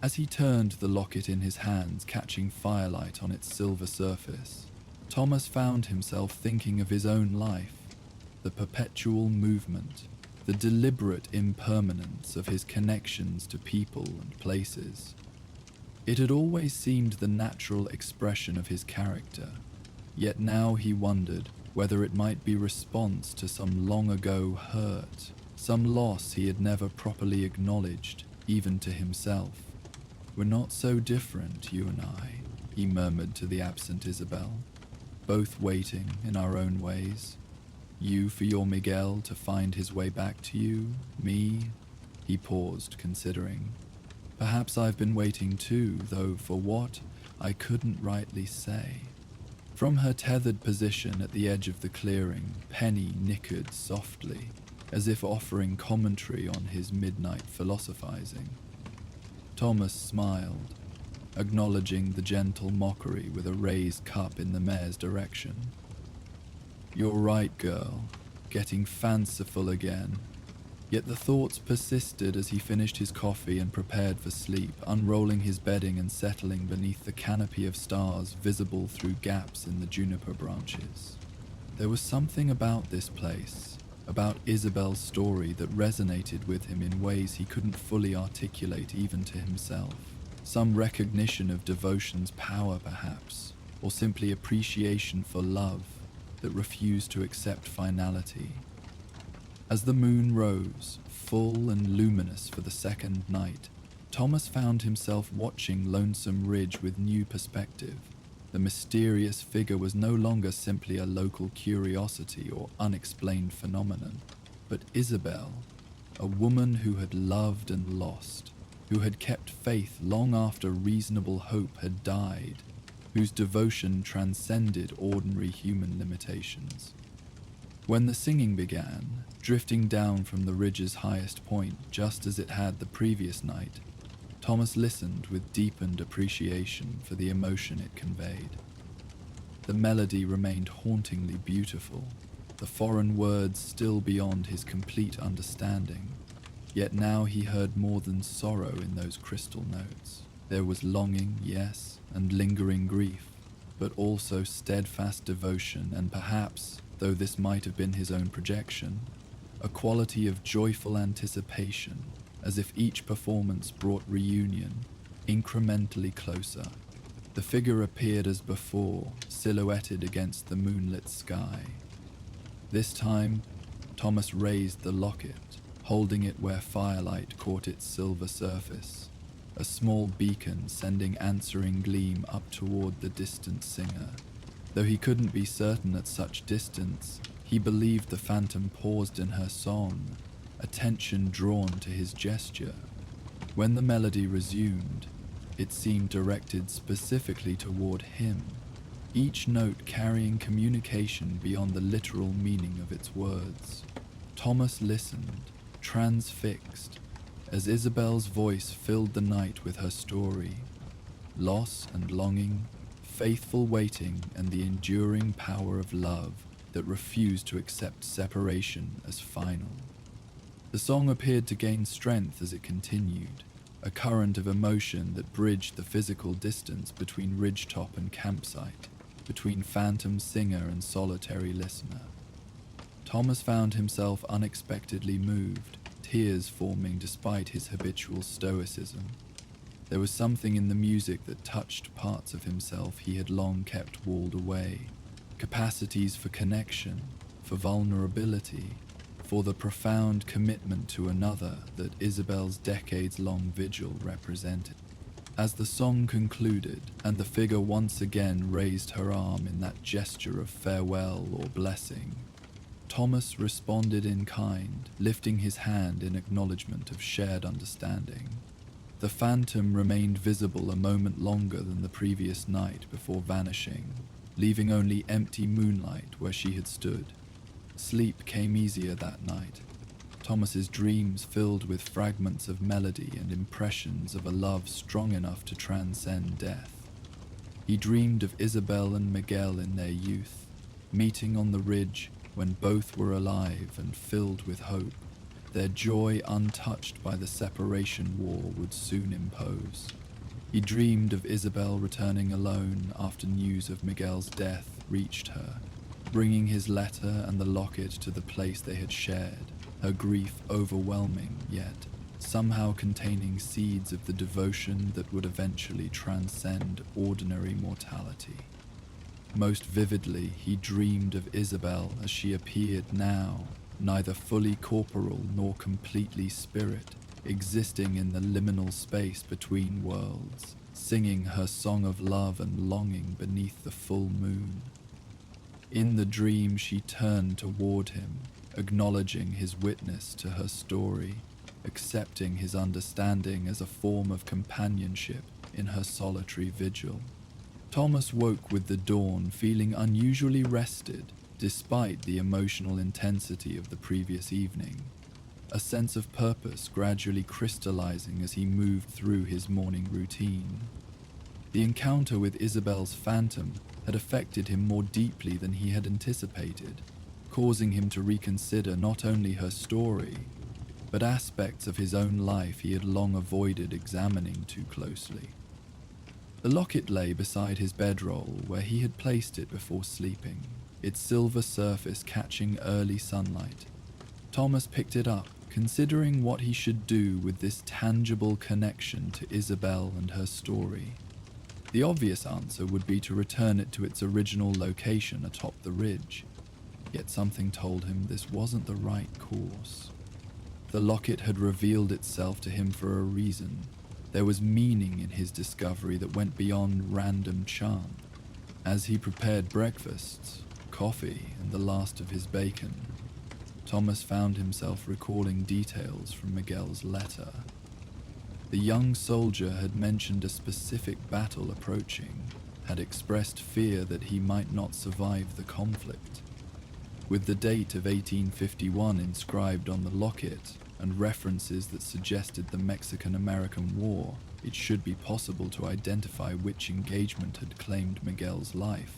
As he turned the locket in his hands, catching firelight on its silver surface, Thomas found himself thinking of his own life, the perpetual movement, the deliberate impermanence of his connections to people and places. It had always seemed the natural expression of his character, yet now he wondered whether it might be response to some long-ago hurt, some loss he had never properly acknowledged, even to himself. "We're not so different, you and I," he murmured to the absent Isabel, both waiting in our own ways. You for your Miguel to find his way back to you, me. He paused, considering. Perhaps I've been waiting too, though for what, I couldn't rightly say. From her tethered position at the edge of the clearing, Penny nickered softly, as if offering commentary on his midnight philosophizing. Thomas smiled, acknowledging the gentle mockery with a raised cup in the mare's direction. You're right, girl, getting fanciful again. Yet the thoughts persisted as he finished his coffee and prepared for sleep, unrolling his bedding and settling beneath the canopy of stars visible through gaps in the juniper branches. There was something about this place, about Isabel's story, that resonated with him in ways he couldn't fully articulate even to himself. Some recognition of devotion's power, perhaps, or simply appreciation for love that refused to accept finality. As the moon rose, full and luminous for the second night, Thomas found himself watching Lonesome Ridge with new perspective. The mysterious figure was no longer simply a local curiosity or unexplained phenomenon, but Isabel, a woman who had loved and lost, who had kept faith long after reasonable hope had died, whose devotion transcended ordinary human limitations. When the singing began, drifting down from the ridge's highest point just as it had the previous night, Thomas listened with deepened appreciation for the emotion it conveyed. The melody remained hauntingly beautiful, the foreign words still beyond his complete understanding, yet now he heard more than sorrow in those crystal notes. There was longing, yes, and lingering grief, but also steadfast devotion and perhaps, though this might have been his own projection, a quality of joyful anticipation, as if each performance brought reunion incrementally closer. The figure appeared as before, silhouetted against the moonlit sky. This time, Thomas raised the locket, holding it where firelight caught its silver surface, a small beacon sending answering gleam up toward the distant singer. Though he couldn't be certain at such distance, he believed the phantom paused in her song, attention drawn to his gesture. When the melody resumed, it seemed directed specifically toward him, each note carrying communication beyond the literal meaning of its words. Thomas listened, transfixed, as Isabel's voice filled the night with her story. Loss and longing, faithful waiting, and the enduring power of love that refused to accept separation as final. The song appeared to gain strength as it continued, a current of emotion that bridged the physical distance between ridgetop and campsite, between phantom singer and solitary listener. Thomas found himself unexpectedly moved, tears forming despite his habitual stoicism. There was something in the music that touched parts of himself he had long kept walled away, capacities for connection, for vulnerability, for the profound commitment to another that Isabel's decades-long vigil represented. As the song concluded, and the figure once again raised her arm in that gesture of farewell or blessing, Thomas responded in kind, lifting his hand in acknowledgement of shared understanding. The phantom remained visible a moment longer than the previous night before vanishing, leaving only empty moonlight where she had stood. Sleep came easier that night, Thomas's dreams filled with fragments of melody and impressions of a love strong enough to transcend death. He dreamed of Isabel and Miguel in their youth, meeting on the ridge when both were alive and filled with hope, their joy untouched by the separation war would soon impose. He dreamed of Isabel returning alone after news of Miguel's death reached her, bringing his letter and the locket to the place they had shared, her grief overwhelming, yet somehow containing seeds of the devotion that would eventually transcend ordinary mortality. Most vividly, he dreamed of Isabel as she appeared now, neither fully corporal nor completely spirit, existing in the liminal space between worlds, singing her song of love and longing beneath the full moon. In the dream, she turned toward him, acknowledging his witness to her story, accepting his understanding as a form of companionship in her solitary vigil. Thomas woke with the dawn, feeling unusually rested despite the emotional intensity of the previous evening, a sense of purpose gradually crystallizing as he moved through his morning routine. The encounter with Isabel's phantom had affected him more deeply than he had anticipated, causing him to reconsider not only her story, but aspects of his own life he had long avoided examining too closely. The locket lay beside his bedroll where he had placed it before sleeping, its silver surface catching early sunlight. Thomas picked it up, considering what he should do with this tangible connection to Isabel and her story. The obvious answer would be to return it to its original location atop the ridge, yet something told him this wasn't the right course. The locket had revealed itself to him for a reason. There was meaning in his discovery that went beyond random chance. As he prepared breakfast, coffee, and the last of his bacon, Thomas found himself recalling details from Miguel's letter. The young soldier had mentioned a specific battle approaching, had expressed fear that he might not survive the conflict. With the date of 1851 inscribed on the locket and references that suggested the Mexican-American War, it should be possible to identify which engagement had claimed Miguel's life,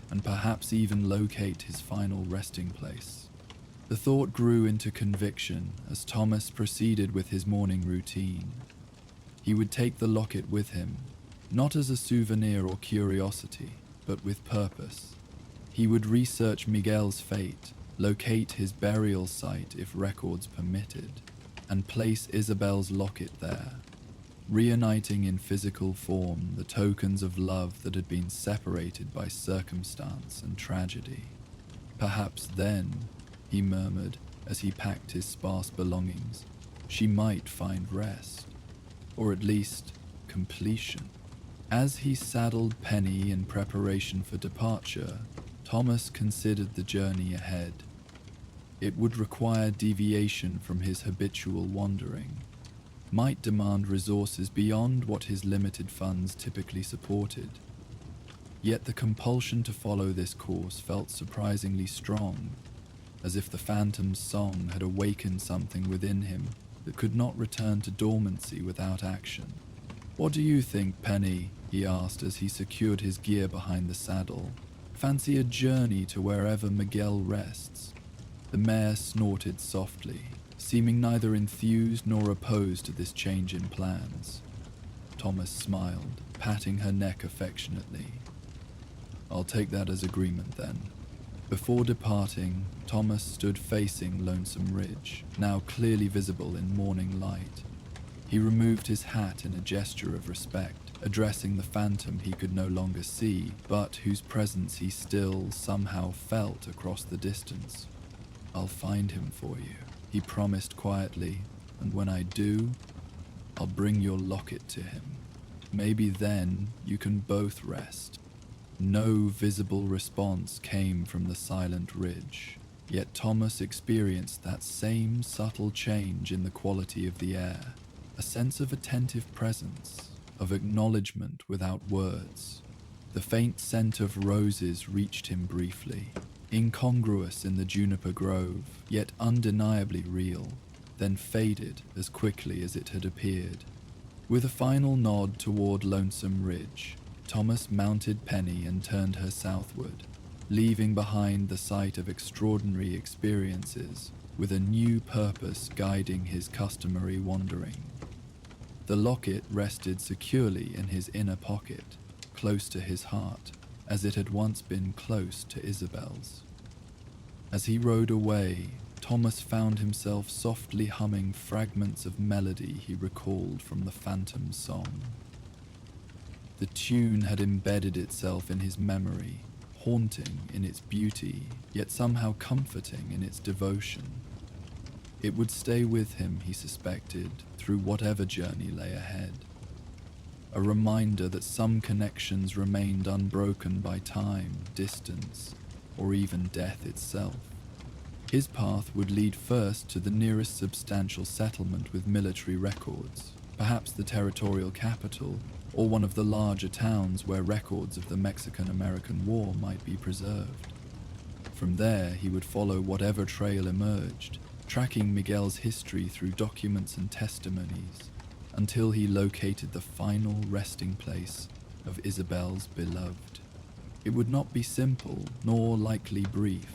and perhaps even locate his final resting place. The thought grew into conviction as Thomas proceeded with his morning routine. He would take the locket with him, not as a souvenir or curiosity, but with purpose. He would research Miguel's fate, locate his burial site if records permitted, and place Isabel's locket there, reuniting in physical form the tokens of love that had been separated by circumstance and tragedy. Perhaps then, he murmured as he packed his sparse belongings, she might find rest, or at least completion. As he saddled Penny in preparation for departure, Thomas considered the journey ahead. It would require deviation from his habitual wandering, might demand resources beyond what his limited funds typically supported. Yet the compulsion to follow this course felt surprisingly strong, as if the phantom's song had awakened something within him that could not return to dormancy without action. "What do you think, Penny?" he asked as he secured his gear behind the saddle. "Fancy a journey to wherever Miguel rests?" The mare snorted softly, seeming neither enthused nor opposed to this change in plans. Thomas smiled, patting her neck affectionately. "I'll take that as agreement then." Before departing, Thomas stood facing Lonesome Ridge, now clearly visible in morning light. He removed his hat in a gesture of respect, addressing the phantom he could no longer see, but whose presence he still somehow felt across the distance. "I'll find him for you," he promised quietly, "and when I do, I'll bring your locket to him. Maybe then you can both rest." No visible response came from the silent ridge, yet Thomas experienced that same subtle change in the quality of the air, a sense of attentive presence, of acknowledgement without words. The faint scent of roses reached him briefly, incongruous in the juniper grove, yet undeniably real, then faded as quickly as it had appeared. With a final nod toward Lonesome Ridge, Thomas mounted Penny and turned her southward, leaving behind the site of extraordinary experiences with a new purpose guiding his customary wandering. The locket rested securely in his inner pocket, close to his heart, as it had once been close to Isabel's. As he rode away, Thomas found himself softly humming fragments of melody he recalled from the phantom's song. The tune had embedded itself in his memory, haunting in its beauty, yet somehow comforting in its devotion. It would stay with him, he suspected, through whatever journey lay ahead. a reminder that some connections remained unbroken by time, distance, or even death itself. His path would lead first to the nearest substantial settlement with military records, perhaps the territorial capital, or one of the larger towns where records of the Mexican-American War might be preserved. From there, he would follow whatever trail emerged, tracking Miguel's history through documents and testimonies, until he located the final resting place of Isabel's beloved. It would not be simple, nor likely brief.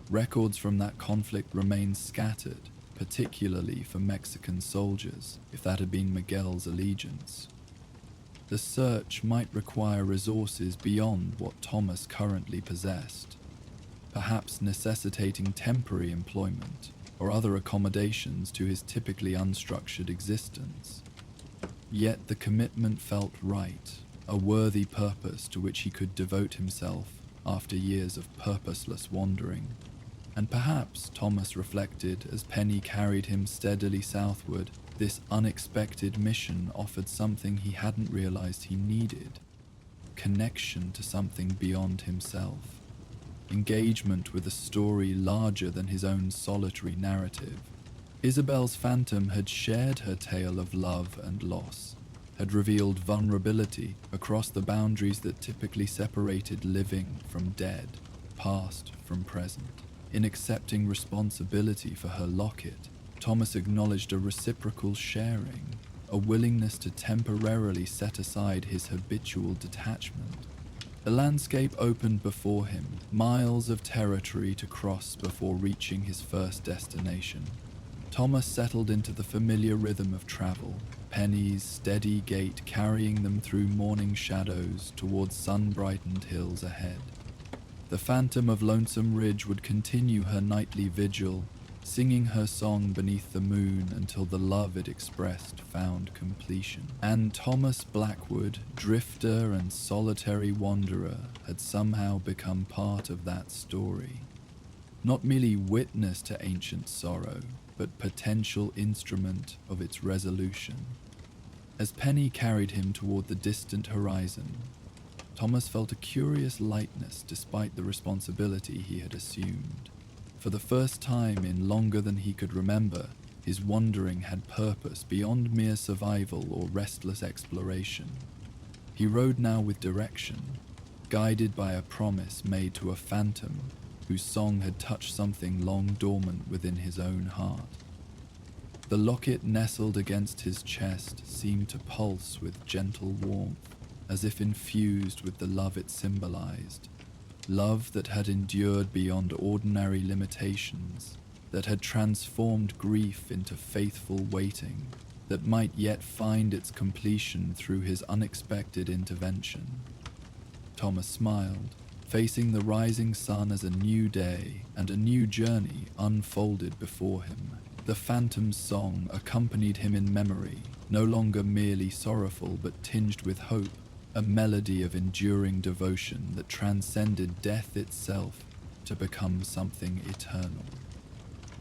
Records from that conflict remained scattered, particularly for Mexican soldiers, if that had been Miguel's allegiance. The search might require resources beyond what Thomas currently possessed, perhaps necessitating temporary employment or other accommodations to his typically unstructured existence. Yet the commitment felt right, a worthy purpose to which he could devote himself after years of purposeless wandering. And perhaps, Thomas reflected as Penny carried him steadily southward, this unexpected mission offered something he hadn't realized he needed: connection to something beyond himself, engagement with a story larger than his own solitary narrative. Isabel's phantom had shared her tale of love and loss, had revealed vulnerability across the boundaries that typically separated living from dead, past from present. In accepting responsibility for her locket, Thomas acknowledged a reciprocal sharing, a willingness to temporarily set aside his habitual detachment. The landscape opened before him, miles of territory to cross before reaching his first destination. Thomas settled into the familiar rhythm of travel, Penny's steady gait carrying them through morning shadows towards sun-brightened hills ahead. The phantom of Lonesome Ridge would continue her nightly vigil, singing her song beneath the moon until the love it expressed found completion. And Thomas Blackwood, drifter and solitary wanderer, had somehow become part of that story. Not merely witness to ancient sorrow, but potential instrument of its resolution. As Penny carried him toward the distant horizon, Thomas felt a curious lightness despite the responsibility he had assumed. For the first time in longer than he could remember, his wandering had purpose beyond mere survival or restless exploration. He rode now with direction, guided by a promise made to a phantom whose song had touched something long dormant within his own heart. The locket nestled against his chest seemed to pulse with gentle warmth, as if infused with the love it symbolized. Love that had endured beyond ordinary limitations, that had transformed grief into faithful waiting, that might yet find its completion through his unexpected intervention. Thomas smiled, facing the rising sun as a new day and a new journey unfolded before him. The phantom's song accompanied him in memory, no longer merely sorrowful but tinged with hope, a melody of enduring devotion that transcended death itself to become something eternal.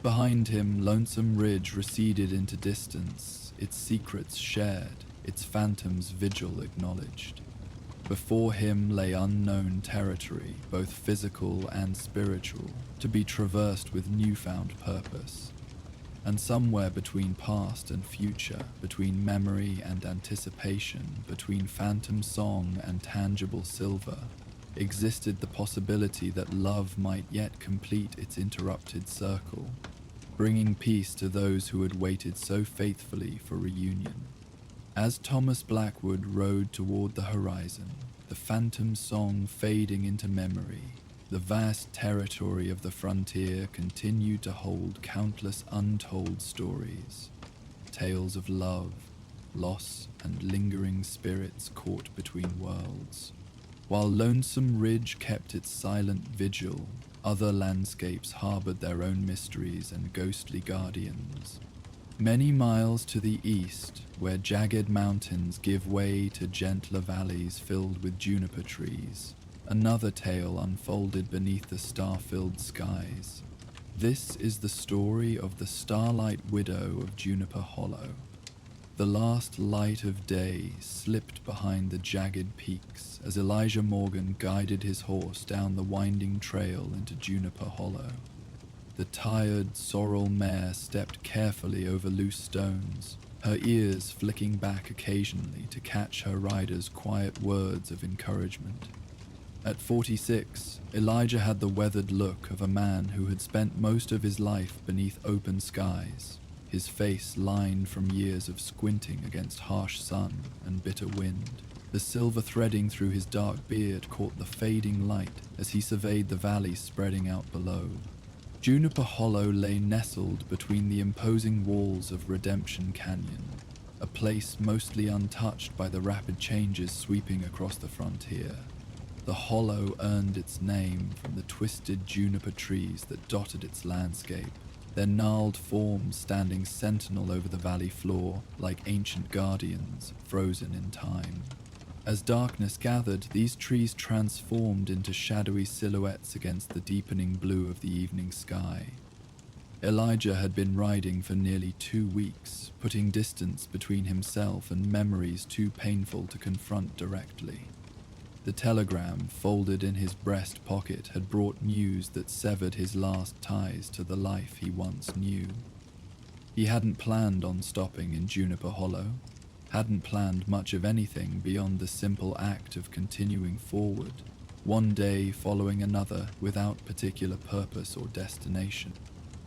Behind him, Lonesome Ridge receded into distance, its secrets shared, its phantom's vigil acknowledged. Before him lay unknown territory, both physical and spiritual, to be traversed with newfound purpose. And somewhere between past and future, between memory and anticipation, between phantom song and tangible silver, existed the possibility that love might yet complete its interrupted circle, bringing peace to those who had waited so faithfully for reunion. As Thomas Blackwood rode toward the horizon, the phantom song fading into memory, the vast territory of the frontier continued to hold countless untold stories, tales of love, loss, and lingering spirits caught between worlds. While Lonesome Ridge kept its silent vigil, other landscapes harbored their own mysteries and ghostly guardians. Many miles to the east, where jagged mountains give way to gentler valleys filled with juniper trees, another tale unfolded beneath the star-filled skies. This is the story of the Starlight Widow of Juniper Hollow, The last light of day slipped behind the jagged peaks as Elijah Morgan guided his horse down the winding trail into Juniper Hollow. The tired, sorrel mare stepped carefully over loose stones, her ears flicking back occasionally to catch her rider's quiet words of encouragement. At 46, Elijah had the weathered look of a man who had spent most of his life beneath open skies, his face lined from years of squinting against harsh sun and bitter wind. The silver threading through his dark beard caught the fading light as he surveyed the valley spreading out below. Juniper Hollow lay nestled between the imposing walls of Redemption Canyon, a place mostly untouched by the rapid changes sweeping across the frontier. The hollow earned its name from the twisted juniper trees that dotted its landscape, their gnarled forms standing sentinel over the valley floor like ancient guardians frozen in time. As darkness gathered, these trees transformed into shadowy silhouettes against the deepening blue of the evening sky. Elijah had been riding for nearly 2 weeks, putting distance between himself and memories too painful to confront directly. The telegram folded in his breast pocket had brought news that severed his last ties to the life he once knew. He hadn't planned on stopping in Juniper Hollow, hadn't planned much of anything beyond the simple act of continuing forward, one day following another without particular purpose or destination.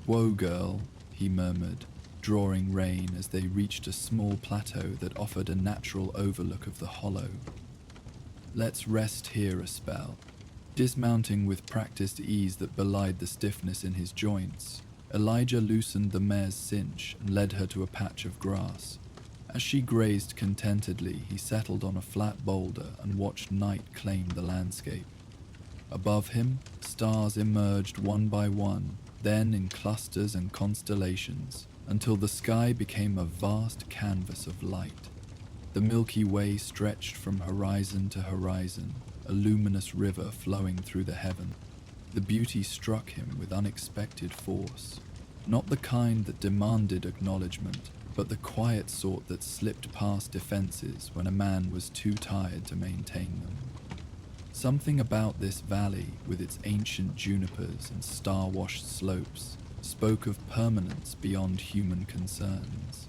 "Whoa, girl," he murmured, drawing rein as they reached a small plateau that offered a natural overlook of the hollow. "Let's rest here a spell." Dismounting with practiced ease that belied the stiffness in his joints, Elijah loosened the mare's cinch and led her to a patch of grass. As she grazed contentedly, he settled on a flat boulder and watched night claim the landscape. Above him, stars emerged one by one, then in clusters and constellations, until the sky became a vast canvas of light. The Milky Way stretched from horizon to horizon, a luminous river flowing through the heaven. The beauty struck him with unexpected force, not the kind that demanded acknowledgement, but the quiet sort that slipped past defenses when a man was too tired to maintain them. Something about this valley, with its ancient junipers and star-washed slopes, spoke of permanence beyond human concerns.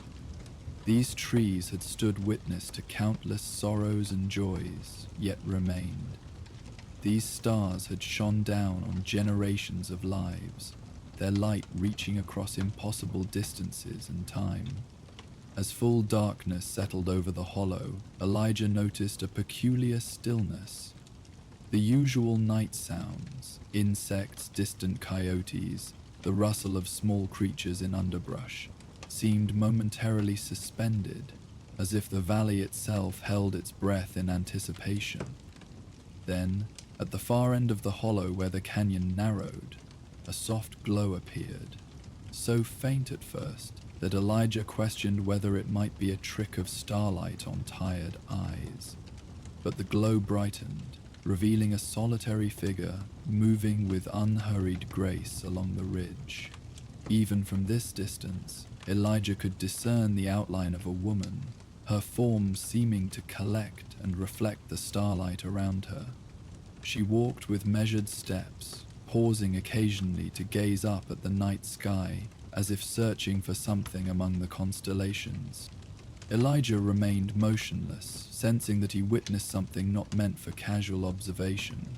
These trees had stood witness to countless sorrows and joys, yet remained. These stars had shone down on generations of lives, their light reaching across impossible distances and time. As full darkness settled over the hollow, Elijah noticed a peculiar stillness. The usual night sounds, insects, distant coyotes, the rustle of small creatures in underbrush, seemed momentarily suspended, as if the valley itself held its breath in anticipation. Then, at the far end of the hollow where the canyon narrowed, a soft glow appeared, so faint at first that Elijah questioned whether it might be a trick of starlight on tired eyes. But the glow brightened, revealing a solitary figure moving with unhurried grace along the ridge. Even from this distance, Elijah could discern the outline of a woman, her form seeming to collect and reflect the starlight around her. She walked with measured steps, pausing occasionally to gaze up at the night sky, as if searching for something among the constellations. Elijah remained motionless, sensing that he witnessed something not meant for casual observation.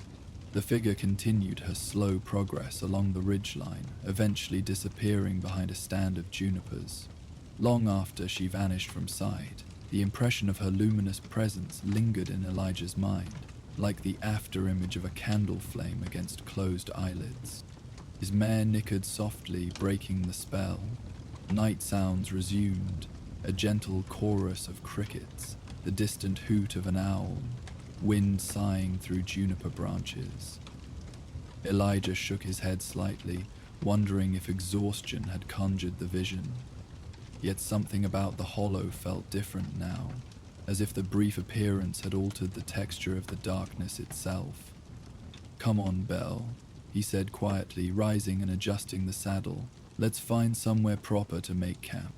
The figure continued her slow progress along the ridgeline, eventually disappearing behind a stand of junipers. Long after she vanished from sight, the impression of her luminous presence lingered in Elijah's mind, like the afterimage of a candle flame against closed eyelids. His mare nickered softly, breaking the spell. Night sounds resumed, a gentle chorus of crickets, the distant hoot of an owl, wind sighing through juniper branches. Elijah shook his head slightly, wondering if exhaustion had conjured the vision. Yet something about the hollow felt different now, as if the brief appearance had altered the texture of the darkness itself. "Come on, Belle," he said quietly, rising and adjusting the saddle. "Let's find somewhere proper to make camp."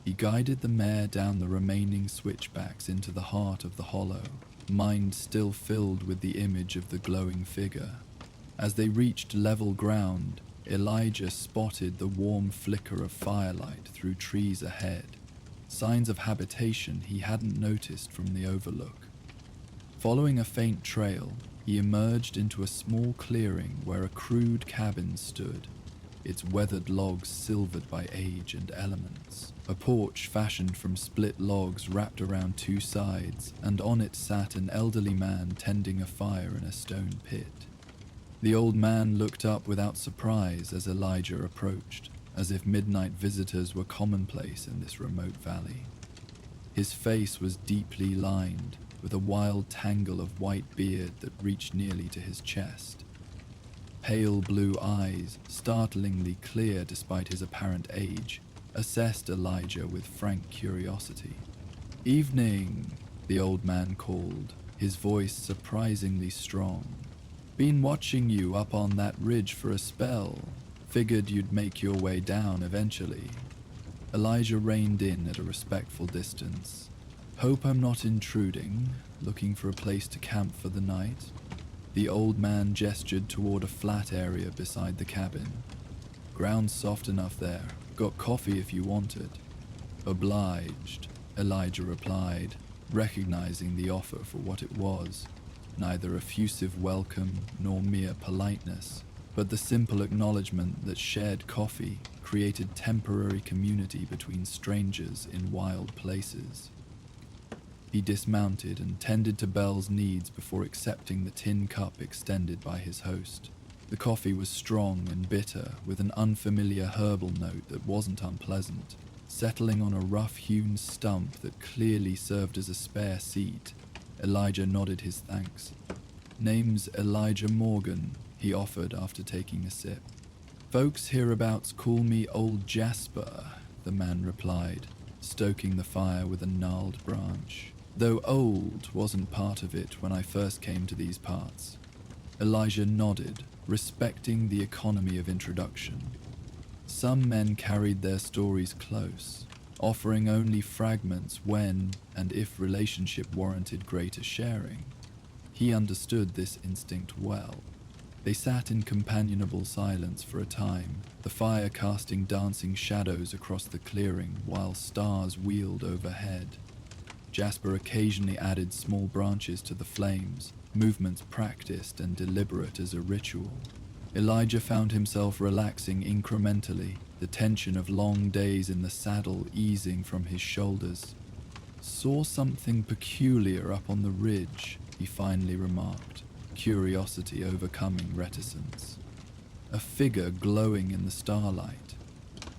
He guided the mare down the remaining switchbacks into the heart of the hollow, mind still filled with the image of the glowing figure. As they reached level ground, Elijah spotted the warm flicker of firelight through trees ahead, signs of habitation he hadn't noticed from the overlook. Following a faint trail, he emerged into a small clearing where a crude cabin stood, its weathered logs silvered by age and elements. A porch fashioned from split logs wrapped around two sides, and on it sat an elderly man tending a fire in a stone pit. The old man looked up without surprise as Elijah approached, as if midnight visitors were commonplace in this remote valley. His face was deeply lined, with a wild tangle of white beard that reached nearly to his chest. Pale blue eyes, startlingly clear despite his apparent age, assessed Elijah with frank curiosity. "Evening," the old man called, his voice surprisingly strong. "Been watching you up on that ridge for a spell. Figured you'd make your way down eventually." Elijah reined in at a respectful distance. "Hope I'm not intruding, looking for a place to camp for the night." The old man gestured toward a flat area beside the cabin. "Ground's soft enough there. Got coffee if you want it." "Obliged," Elijah replied, recognizing the offer for what it was. Neither effusive welcome nor mere politeness, but the simple acknowledgement that shared coffee created temporary community between strangers in wild places. He dismounted and tended to Belle's needs before accepting the tin cup extended by his host. The coffee was strong and bitter, with an unfamiliar herbal note that wasn't unpleasant. Settling on a rough-hewn stump that clearly served as a spare seat, Elijah nodded his thanks. "Name's Elijah Morgan," he offered after taking a sip. "Folks hereabouts call me Old Jasper," the man replied, stoking the fire with a gnarled branch. "Though old wasn't part of it when I first came to these parts." Elijah nodded, respecting the economy of introduction. Some men carried their stories close, offering only fragments when and if relationship warranted greater sharing. He understood this instinct well. They sat in companionable silence for a time, the fire casting dancing shadows across the clearing while stars wheeled overhead. Jasper occasionally added small branches to the flames, movements practiced and deliberate as a ritual. Elijah found himself relaxing incrementally, the tension of long days in the saddle easing from his shoulders. "Saw something peculiar up on the ridge," he finally remarked, curiosity overcoming reticence. A figure glowing in the starlight.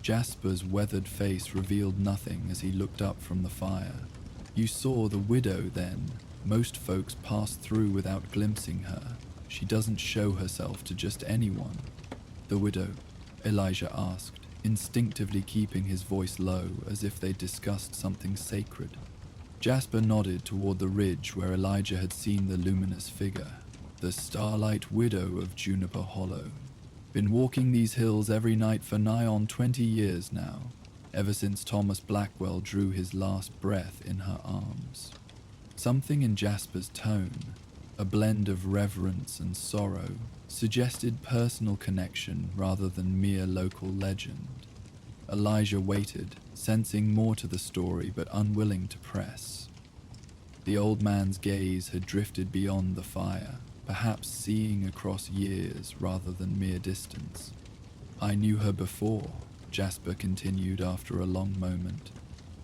Jasper's weathered face revealed nothing as he looked up from the fire. "You saw the widow then? Most folks pass through without glimpsing her. She doesn't show herself to just anyone." "The widow?" Elijah asked, instinctively keeping his voice low as if they discussed something sacred. Jasper nodded toward the ridge where Elijah had seen the luminous figure. "The Starlight Widow of Juniper Hollow. Been walking these hills every night for nigh on 20 years now, ever since Thomas Blackwell drew his last breath in her arms." Something in Jasper's tone, a blend of reverence and sorrow, suggested personal connection rather than mere local legend. Elijah waited, sensing more to the story but unwilling to press. The old man's gaze had drifted beyond the fire, perhaps seeing across years rather than mere distance. "I knew her before," Jasper continued after a long moment,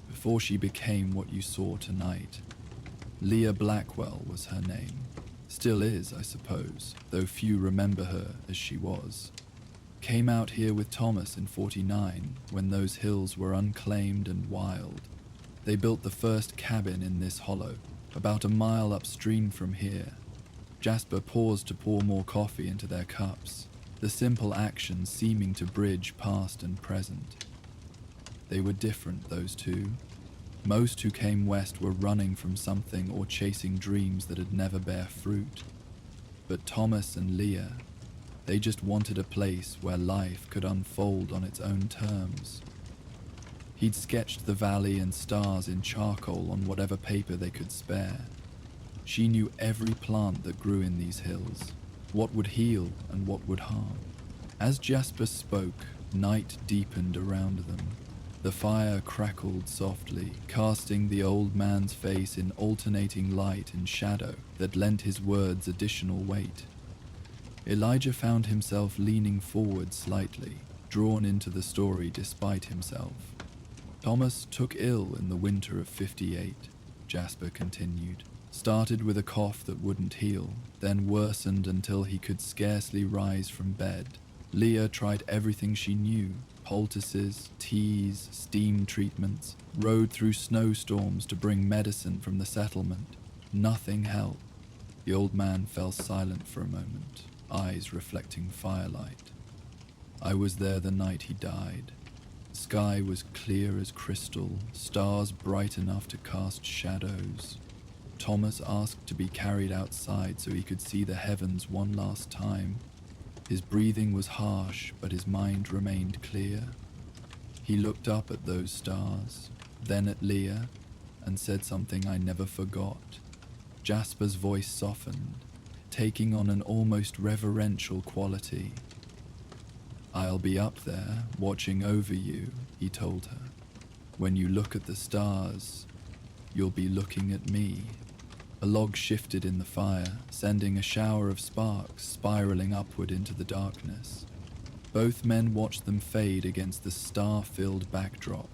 "before she became what you saw tonight. Leah Blackwell was her name. Still is, I suppose, though few remember her as she was. Came out here with Thomas in '49, when those hills were unclaimed and wild. They built the first cabin in this hollow, about a mile upstream from here." Jasper paused to pour more coffee into their cups, the simple action seeming to bridge past and present. They were different, those two. Most who came west were running from something or chasing dreams that had never bear fruit. But Thomas and Leah, they just wanted a place where life could unfold on its own terms. He'd sketched the valley and stars in charcoal on whatever paper they could spare. She knew every plant that grew in these hills, what would heal and what would harm. As Jasper spoke, night deepened around them. The fire crackled softly, casting the old man's face in alternating light and shadow that lent his words additional weight. Elijah found himself leaning forward slightly, drawn into the story despite himself. Thomas took ill in the winter of 58, Jasper continued. Started with a cough that wouldn't heal, then worsened until he could scarcely rise from bed. Leah tried everything she knew, poultices, teas, steam treatments, rode through snowstorms to bring medicine from the settlement. Nothing helped. The old man fell silent for a moment, eyes reflecting firelight. I was there the night he died. Sky was clear as crystal, stars bright enough to cast shadows. Thomas asked to be carried outside so he could see the heavens one last time. His breathing was harsh, but his mind remained clear. He looked up at those stars, then at Leah, and said something I never forgot. Jasper's voice softened, taking on an almost reverential quality. I'll be up there, watching over you, he told her. When you look at the stars, you'll be looking at me. A log shifted in the fire, sending a shower of sparks spiraling upward into the darkness. Both men watched them fade against the star-filled backdrop,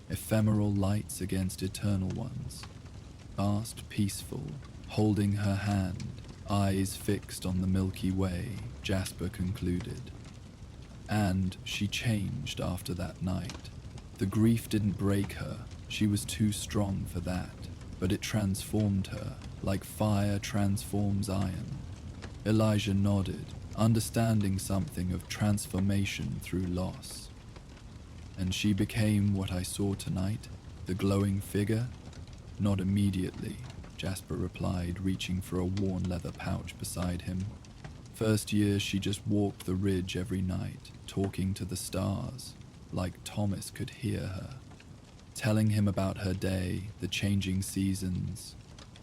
ephemeral lights against eternal ones. Vast, peaceful, holding her hand, eyes fixed on the Milky Way, Jasper concluded. And she changed after that night. The grief didn't break her, she was too strong for that, but it transformed her, like fire transforms iron. Elijah nodded, understanding something of transformation through loss. And she became what I saw tonight, the glowing figure? Not immediately, Jasper replied, reaching for a worn leather pouch beside him. First year she just walked the ridge every night, talking to the stars, like Thomas could hear her, telling him about her day, the changing seasons,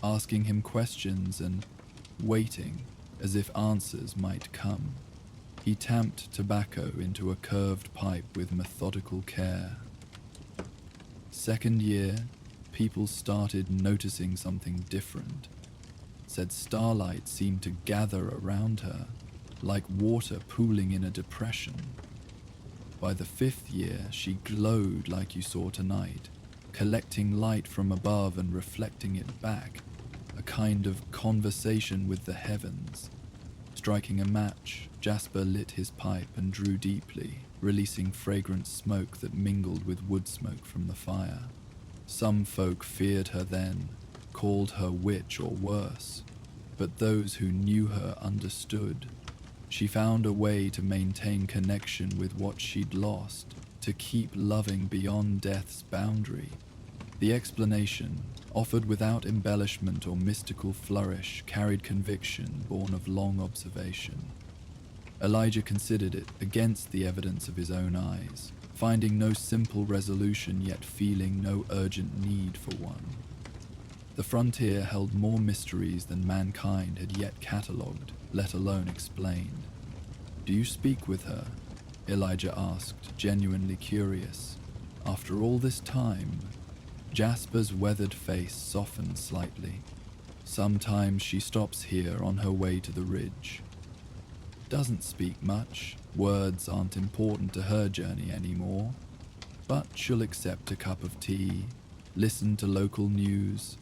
asking him questions and waiting as if answers might come. He tamped tobacco into a curved pipe with methodical care. Second year, people started noticing something different. Said starlight seemed to gather around her, like water pooling in a depression. By the 5th year, she glowed like you saw tonight, collecting light from above and reflecting it back, a kind of conversation with the heavens. Striking a match, Jasper lit his pipe and drew deeply, releasing fragrant smoke that mingled with wood smoke from the fire. Some folk feared her then, called her witch or worse, but those who knew her understood. She found a way to maintain connection with what she'd lost, to keep loving beyond death's boundary. The explanation, offered without embellishment or mystical flourish, carried conviction born of long observation. Elijah considered it against the evidence of his own eyes, finding no simple resolution yet feeling no urgent need for one. The frontier held more mysteries than mankind had yet catalogued, let alone explained. Do you speak with her? Elijah asked, genuinely curious. After all this time, Jasper's weathered face softened slightly. Sometimes she stops here on her way to the ridge. Doesn't speak much, words aren't important to her journey anymore, but she'll accept a cup of tea, listen to local news.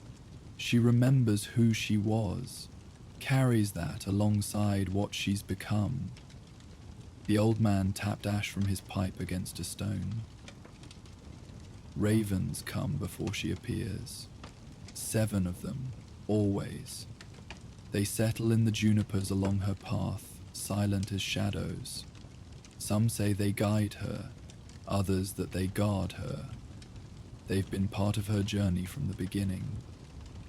She remembers who she was, carries that alongside what she's become. The old man tapped ash from his pipe against a stone. Ravens come before she appears. 7 of them, always. They settle in the junipers along her path, silent as shadows. Some say they guide her, others that they guard her. They've been part of her journey from the beginning.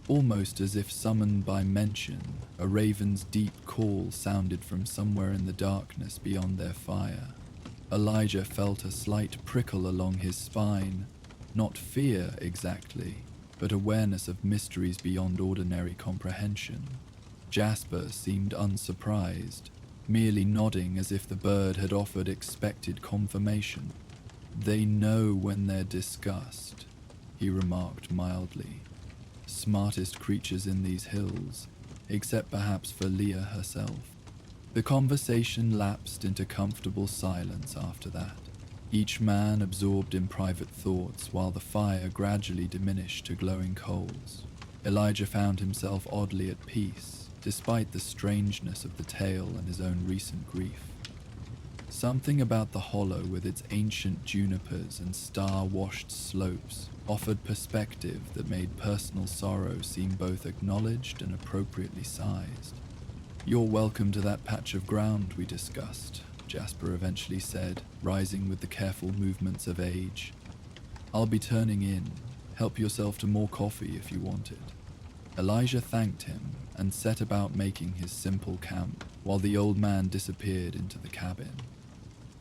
Almost as if summoned by mention, a raven's deep call sounded from somewhere in the darkness beyond their fire. Elijah felt a slight prickle along his spine, Not fear exactly, but awareness of mysteries beyond ordinary comprehension. Jasper seemed unsurprised, merely nodding as if the bird had offered expected confirmation. "They know when they're discussed," he remarked mildly. "Smartest creatures in these hills, except perhaps for Leah herself." The conversation lapsed into comfortable silence after that, each man absorbed in private thoughts while the fire gradually diminished to glowing coals. Elijah found himself oddly at peace, despite the strangeness of the tale and his own recent grief. Something about the hollow with its ancient junipers and star-washed slopes offered perspective that made personal sorrow seem both acknowledged and appropriately sized. "You're welcome to that patch of ground we discussed," Jasper eventually said, rising with the careful movements of age. "I'll be turning in. Help yourself to more coffee if you want it." Elijah thanked him and set about making his simple camp, while the old man disappeared into the cabin.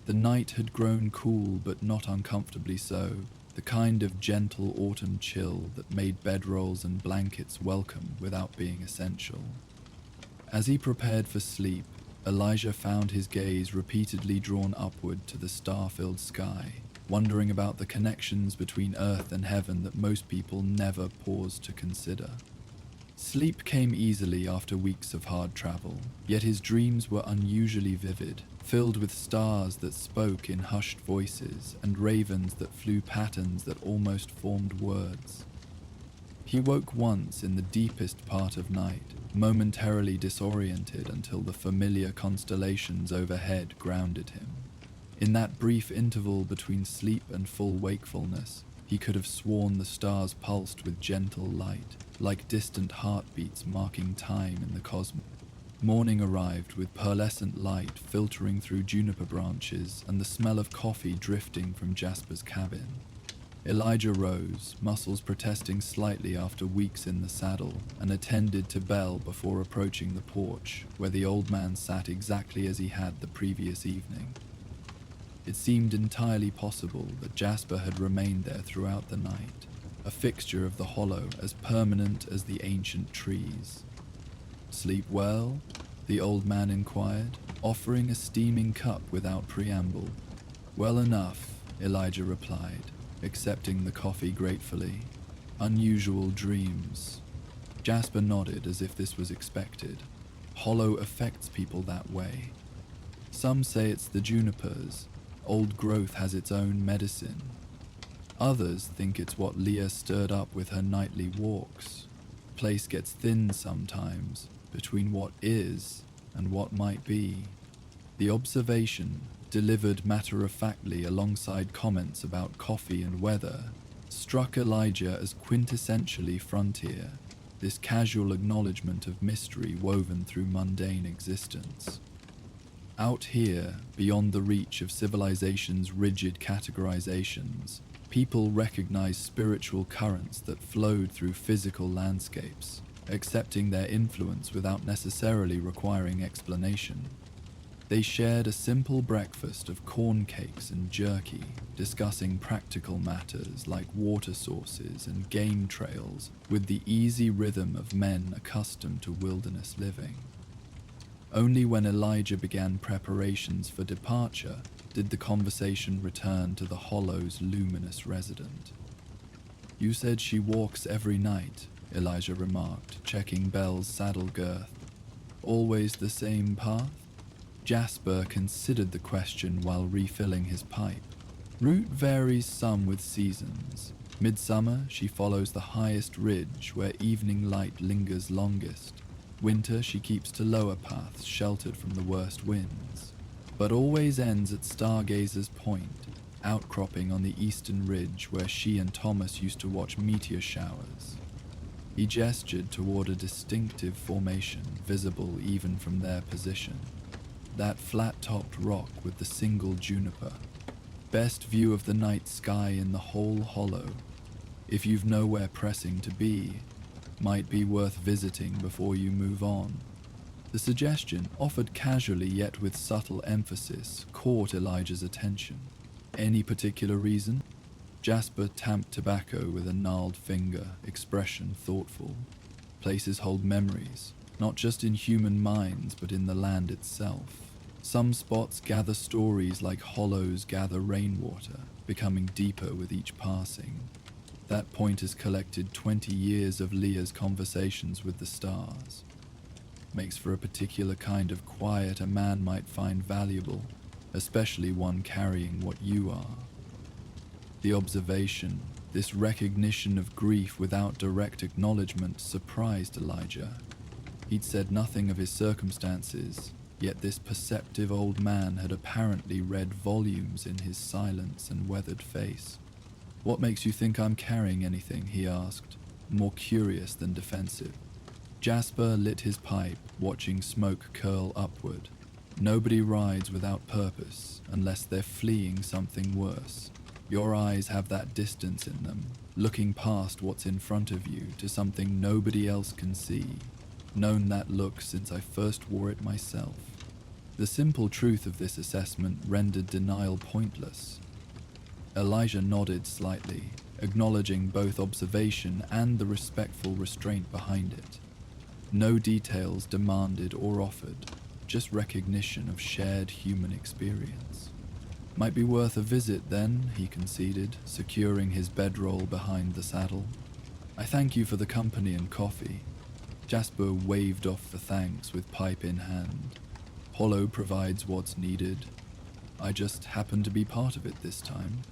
The night had grown cool, but not uncomfortably so, the kind of gentle autumn chill that made bedrolls and blankets welcome without being essential. As he prepared for sleep, Elijah found his gaze repeatedly drawn upward to the star-filled sky, wondering about the connections between earth and heaven that most people never paused to consider. Sleep came easily after weeks of hard travel, yet his dreams were unusually vivid, filled with stars that spoke in hushed voices and ravens that flew patterns that almost formed words. He woke once in the deepest part of night, momentarily disoriented until the familiar constellations overhead grounded him. In that brief interval between sleep and full wakefulness, he could have sworn the stars pulsed with gentle light, like distant heartbeats marking time in the cosmos. Morning arrived with pearlescent light filtering through juniper branches and the smell of coffee drifting from Jasper's cabin. Elijah rose, muscles protesting slightly after weeks in the saddle, and attended to Belle before approaching the porch, where the old man sat exactly as he had the previous evening. It seemed entirely possible that Jasper had remained there throughout the night, a fixture of the hollow as permanent as the ancient trees. "Sleep well?" the old man inquired, offering a steaming cup without preamble. "Well enough," Elijah replied, accepting the coffee gratefully. "Unusual dreams." Jasper nodded as if this was expected. Hollow affects people that way. Some say it's the junipers. Old growth has its own medicine. Others think it's what Leah stirred up with her nightly walks. Place gets thin sometimes between what is and what might be. The observation, delivered matter-of-factly alongside comments about coffee and weather, struck Elijah as quintessentially frontier, this casual acknowledgement of mystery woven through mundane existence. Out here, beyond the reach of civilization's rigid categorizations, people recognized spiritual currents that flowed through physical landscapes, accepting their influence without necessarily requiring explanation. They shared a simple breakfast of corn cakes and jerky, discussing practical matters like water sources and game trails with the easy rhythm of men accustomed to wilderness living. Only when Elijah began preparations for departure did the conversation return to the hollow's luminous resident. "You said she walks every night," Elijah remarked, checking Belle's saddle girth. "Always the same path?" Jasper considered the question while refilling his pipe. "Route varies some with seasons. Midsummer, she follows the highest ridge where evening light lingers longest. Winter, she keeps to lower paths sheltered from the worst winds, but always ends at Stargazer's Point, outcropping on the eastern ridge where she and Thomas used to watch meteor showers." He gestured toward a distinctive formation visible even from their position. That flat-topped rock with the single juniper. Best view of the night sky in the whole hollow. If you've nowhere pressing to be, might be worth visiting before you move on. The suggestion, offered casually yet with subtle emphasis, caught Elijah's attention. "Any particular reason?" Jasper tamped tobacco with a gnarled finger, expression thoughtful. Places hold memories, not just in human minds but in the land itself. Some spots gather stories like hollows gather rainwater, becoming deeper with each passing. That point has collected 20 years of Leah's conversations with the stars. Makes for a particular kind of quiet a man might find valuable, especially one carrying what you are. The observation, this recognition of grief without direct acknowledgement, surprised Elijah. He'd said nothing of his circumstances, yet this perceptive old man had apparently read volumes in his silence and weathered face. "What makes you think I'm carrying anything?" he asked, more curious than defensive. Jasper lit his pipe, watching smoke curl upward. Nobody rides without purpose, unless they're fleeing something worse. Your eyes have that distance in them, looking past what's in front of you to something nobody else can see. Known that look since I first wore it myself. The simple truth of this assessment rendered denial pointless. Elijah nodded slightly, acknowledging both observation and the respectful restraint behind it. No details demanded or offered, just recognition of shared human experience. "Might be worth a visit then," he conceded, securing his bedroll behind the saddle. "I thank you for the company and coffee." Jasper waved off the thanks with pipe in hand. "Hollow provides what's needed. I just happen to be part of it this time."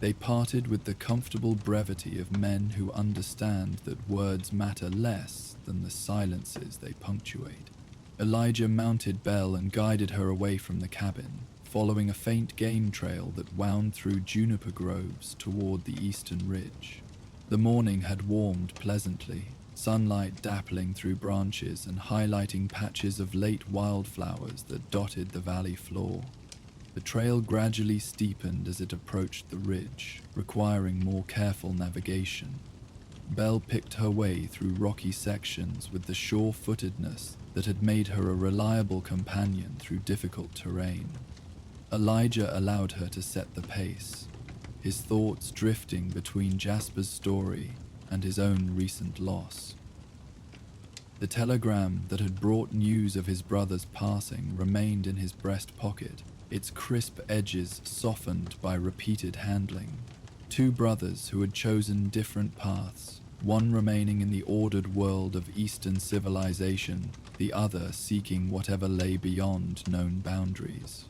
They parted with the comfortable brevity of men who understand that words matter less than the silences they punctuate. Elijah mounted Belle and guided her away from the cabin, following a faint game trail that wound through juniper groves toward the eastern ridge. The morning had warmed pleasantly, sunlight dappling through branches and highlighting patches of late wildflowers that dotted the valley floor. The trail gradually steepened as it approached the ridge, requiring more careful navigation. Belle picked her way through rocky sections with the sure-footedness that had made her a reliable companion through difficult terrain. Elijah allowed her to set the pace, his thoughts drifting between Jasper's story and his own recent loss. The telegram that had brought news of his brother's passing remained in his breast pocket, its crisp edges softened by repeated handling. Two brothers who had chosen different paths, one remaining in the ordered world of Eastern civilization, the other seeking whatever lay beyond known boundaries.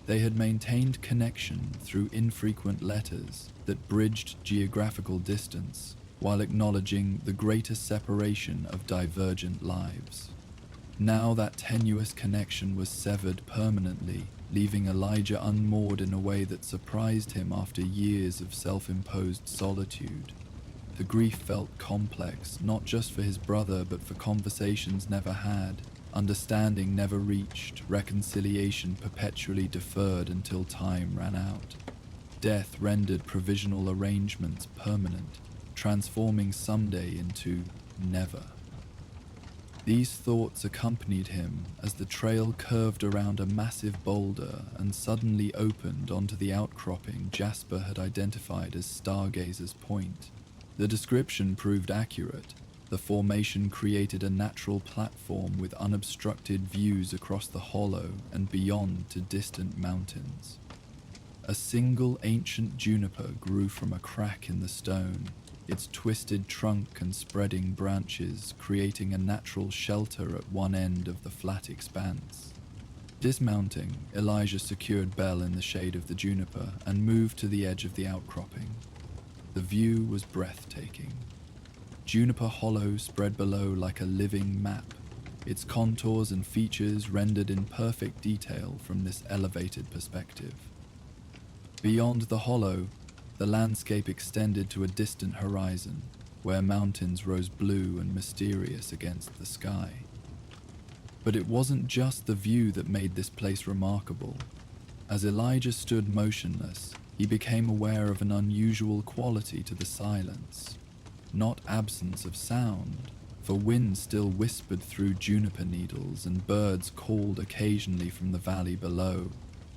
They had maintained connection through infrequent letters that bridged geographical distance, while acknowledging the greater separation of divergent lives. Now that tenuous connection was severed permanently, leaving Elijah unmoored in a way that surprised him after years of self-imposed solitude. The grief felt complex, not just for his brother but for conversations never had, understanding never reached, reconciliation perpetually deferred until time ran out. Death rendered provisional arrangements permanent, transforming someday into never. These thoughts accompanied him as the trail curved around a massive boulder and suddenly opened onto the outcropping Jasper had identified as Stargazer's Point. The description proved accurate. The formation created a natural platform with unobstructed views across the hollow and beyond to distant mountains. A single ancient juniper grew from a crack in the stone, its twisted trunk and spreading branches creating a natural shelter at one end of the flat expanse. Dismounting, Elijah secured Belle in the shade of the juniper and moved to the edge of the outcropping. The view was breathtaking. Juniper Hollow spread below like a living map, its contours and features rendered in perfect detail from this elevated perspective. Beyond the hollow, the landscape extended to a distant horizon, where mountains rose blue and mysterious against the sky. But it wasn't just the view that made this place remarkable. As Elijah stood motionless, he became aware of an unusual quality to the silence. Not absence of sound, for wind still whispered through juniper needles and birds called occasionally from the valley below,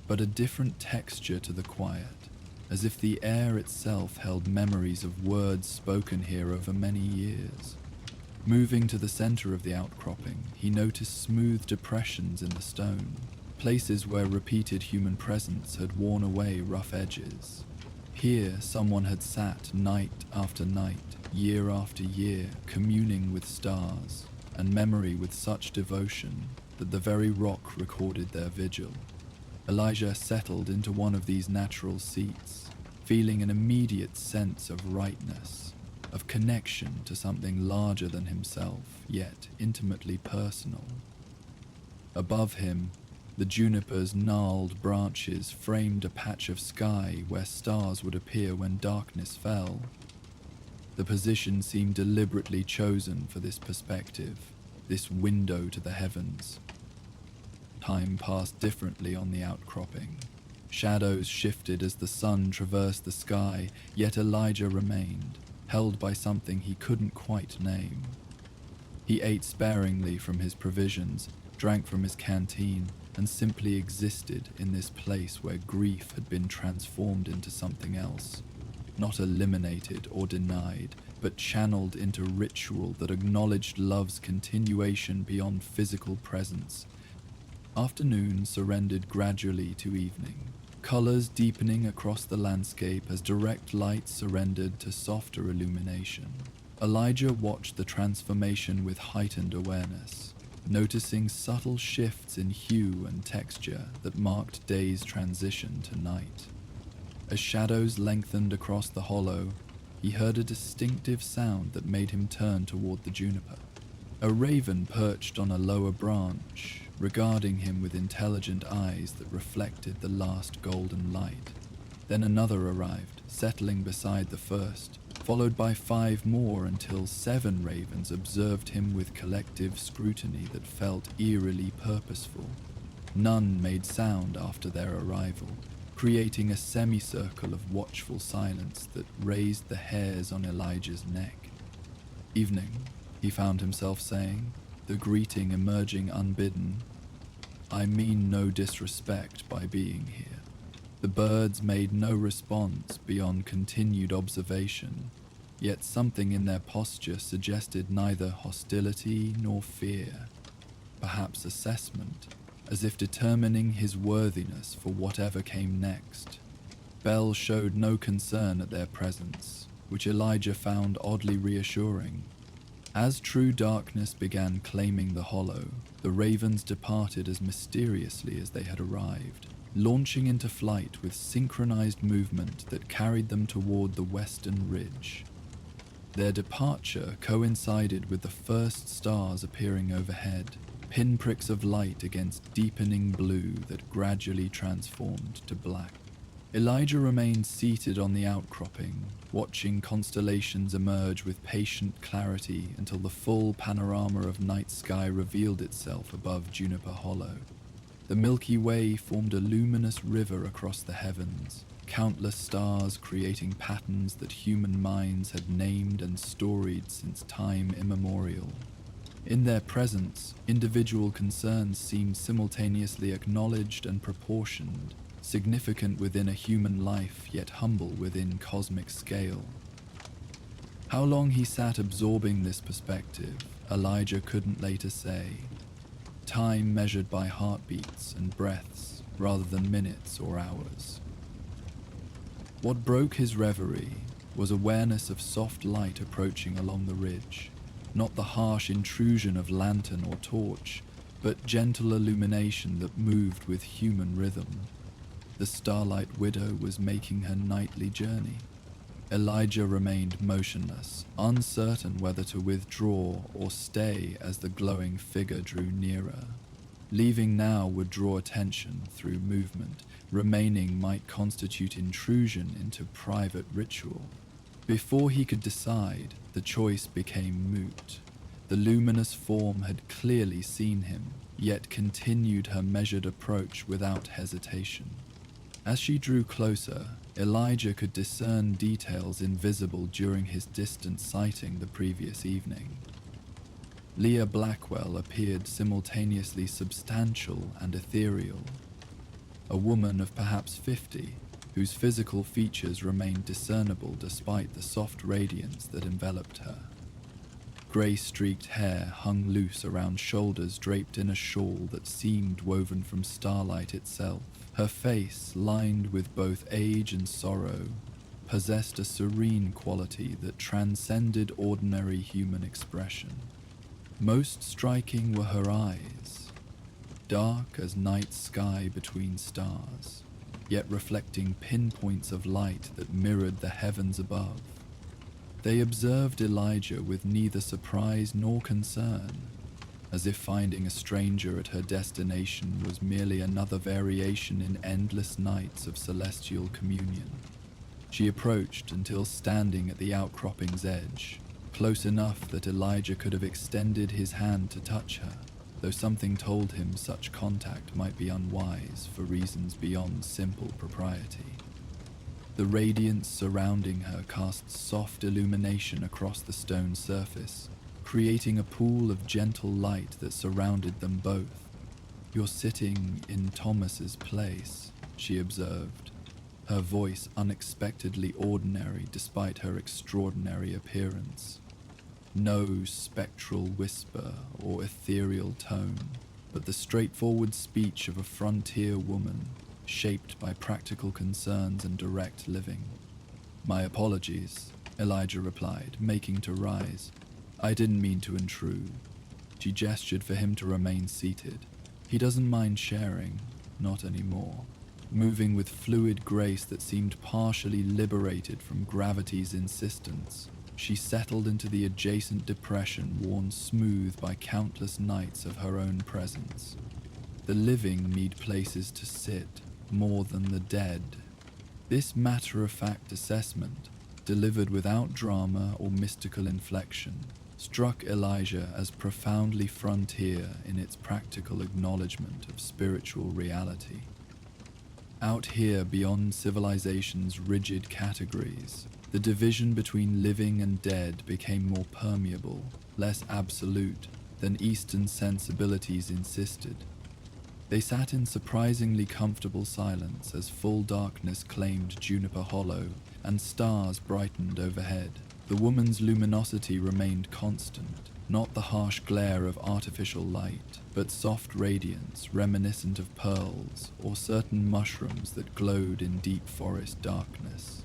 but a different texture to the quiet. as if the air itself held memories of words spoken here over many years. Moving to the center of the outcropping, he noticed smooth depressions in the stone, places where repeated human presence had worn away rough edges. Here, someone had sat night after night, year after year, communing with stars and memory with such devotion that the very rock recorded their vigil. Elijah settled into one of these natural seats, feeling an immediate sense of rightness, of connection to something larger than himself, yet intimately personal. Above him, the juniper's gnarled branches framed a patch of sky where stars would appear when darkness fell. The position seemed deliberately chosen for this perspective, this window to the heavens. Time passed differently on the outcropping. Shadows shifted as the sun traversed the sky, yet Elijah remained, held by something he couldn't quite name. He ate sparingly from his provisions, drank from his canteen, and simply existed in this place where grief had been transformed into something else, not eliminated or denied, but channeled into ritual that acknowledged love's continuation beyond physical presence. Afternoon surrendered gradually to evening, colors deepening across the landscape as direct light surrendered to softer illumination. Elijah watched the transformation with heightened awareness, noticing subtle shifts in hue and texture that marked day's transition to night. As shadows lengthened across the hollow, he heard a distinctive sound that made him turn toward the juniper. A raven perched on a lower branch, regarding him with intelligent eyes that reflected the last golden light. Then another arrived, settling beside the first, followed by 5 more until 7 ravens observed him with collective scrutiny that felt eerily purposeful. None made sound after their arrival, creating a semicircle of watchful silence that raised the hairs on Elijah's neck. Evening, he found himself saying, the greeting emerging unbidden. I mean no disrespect by being here. The birds made no response beyond continued observation, yet something in their posture suggested neither hostility nor fear, perhaps assessment, as if determining his worthiness for whatever came next. Bell showed no concern at their presence, which Elijah found oddly reassuring. As true darkness began claiming the hollow, the ravens departed as mysteriously as they had arrived, launching into flight with synchronized movement that carried them toward the western ridge. Their departure coincided with the first stars appearing overhead, pinpricks of light against deepening blue that gradually transformed to black. Elijah remained seated on the outcropping, watching constellations emerge with patient clarity until the full panorama of night sky revealed itself above Juniper Hollow. The Milky Way formed a luminous river across the heavens, countless stars creating patterns that human minds had named and storied since time immemorial. In their presence, individual concerns seemed simultaneously acknowledged and proportioned, significant within a human life, yet humble within cosmic scale. How long he sat absorbing this perspective, Elijah couldn't later say. Time measured by heartbeats and breaths, rather than minutes or hours. What broke his reverie was awareness of soft light approaching along the ridge, not the harsh intrusion of lantern or torch, but gentle illumination that moved with human rhythm. The Starlight Widow was making her nightly journey. Elijah remained motionless, uncertain whether to withdraw or stay as the glowing figure drew nearer. Leaving now would draw attention through movement. Remaining might constitute intrusion into private ritual. Before he could decide, the choice became moot. The luminous form had clearly seen him, yet continued her measured approach without hesitation. As she drew closer, Elijah could discern details invisible during his distant sighting the previous evening. Leah Blackwell appeared simultaneously substantial and ethereal. A woman of perhaps 50, whose physical features remained discernible despite the soft radiance that enveloped her. Grey-streaked hair hung loose around shoulders draped in a shawl that seemed woven from starlight itself. Her face, lined with both age and sorrow, possessed a serene quality that transcended ordinary human expression. Most striking were her eyes, dark as night sky between stars, yet reflecting pinpoints of light that mirrored the heavens above. They observed Elijah with neither surprise nor concern, as if finding a stranger at her destination was merely another variation in endless nights of celestial communion. She approached until standing at the outcropping's edge, close enough that Elijah could have extended his hand to touch her, though something told him such contact might be unwise for reasons beyond simple propriety. The radiance surrounding her cast soft illumination across the stone surface, creating a pool of gentle light that surrounded them both. "You're sitting in Thomas's place," she observed, her voice unexpectedly ordinary despite her extraordinary appearance. No spectral whisper or ethereal tone, but the straightforward speech of a frontier woman, shaped by practical concerns and direct living. "My apologies," Elijah replied, making to rise. "I didn't mean to intrude." She gestured for him to remain seated. "He doesn't mind sharing, not anymore." Moving with fluid grace that seemed partially liberated from gravity's insistence, she settled into the adjacent depression worn smooth by countless nights of her own presence. The living need places to sit more than the dead. This matter-of-fact assessment, delivered without drama or mystical inflection, struck Elijah as profoundly frontier in its practical acknowledgement of spiritual reality. Out here, beyond civilization's rigid categories, the division between living and dead became more permeable, less absolute than Eastern sensibilities insisted. They sat in surprisingly comfortable silence as full darkness claimed Juniper Hollow and stars brightened overhead. The woman's luminosity remained constant, not the harsh glare of artificial light, but soft radiance reminiscent of pearls or certain mushrooms that glowed in deep forest darkness.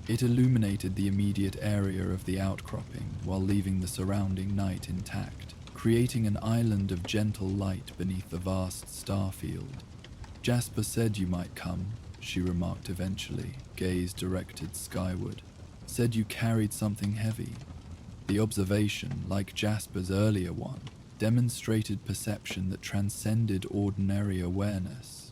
It illuminated the immediate area of the outcropping while leaving the surrounding night intact, creating an island of gentle light beneath the vast star field. "Jasper said you might come," she remarked eventually, gaze directed skyward. "Said you carried something heavy." The observation, like Jasper's earlier one, demonstrated perception that transcended ordinary awareness.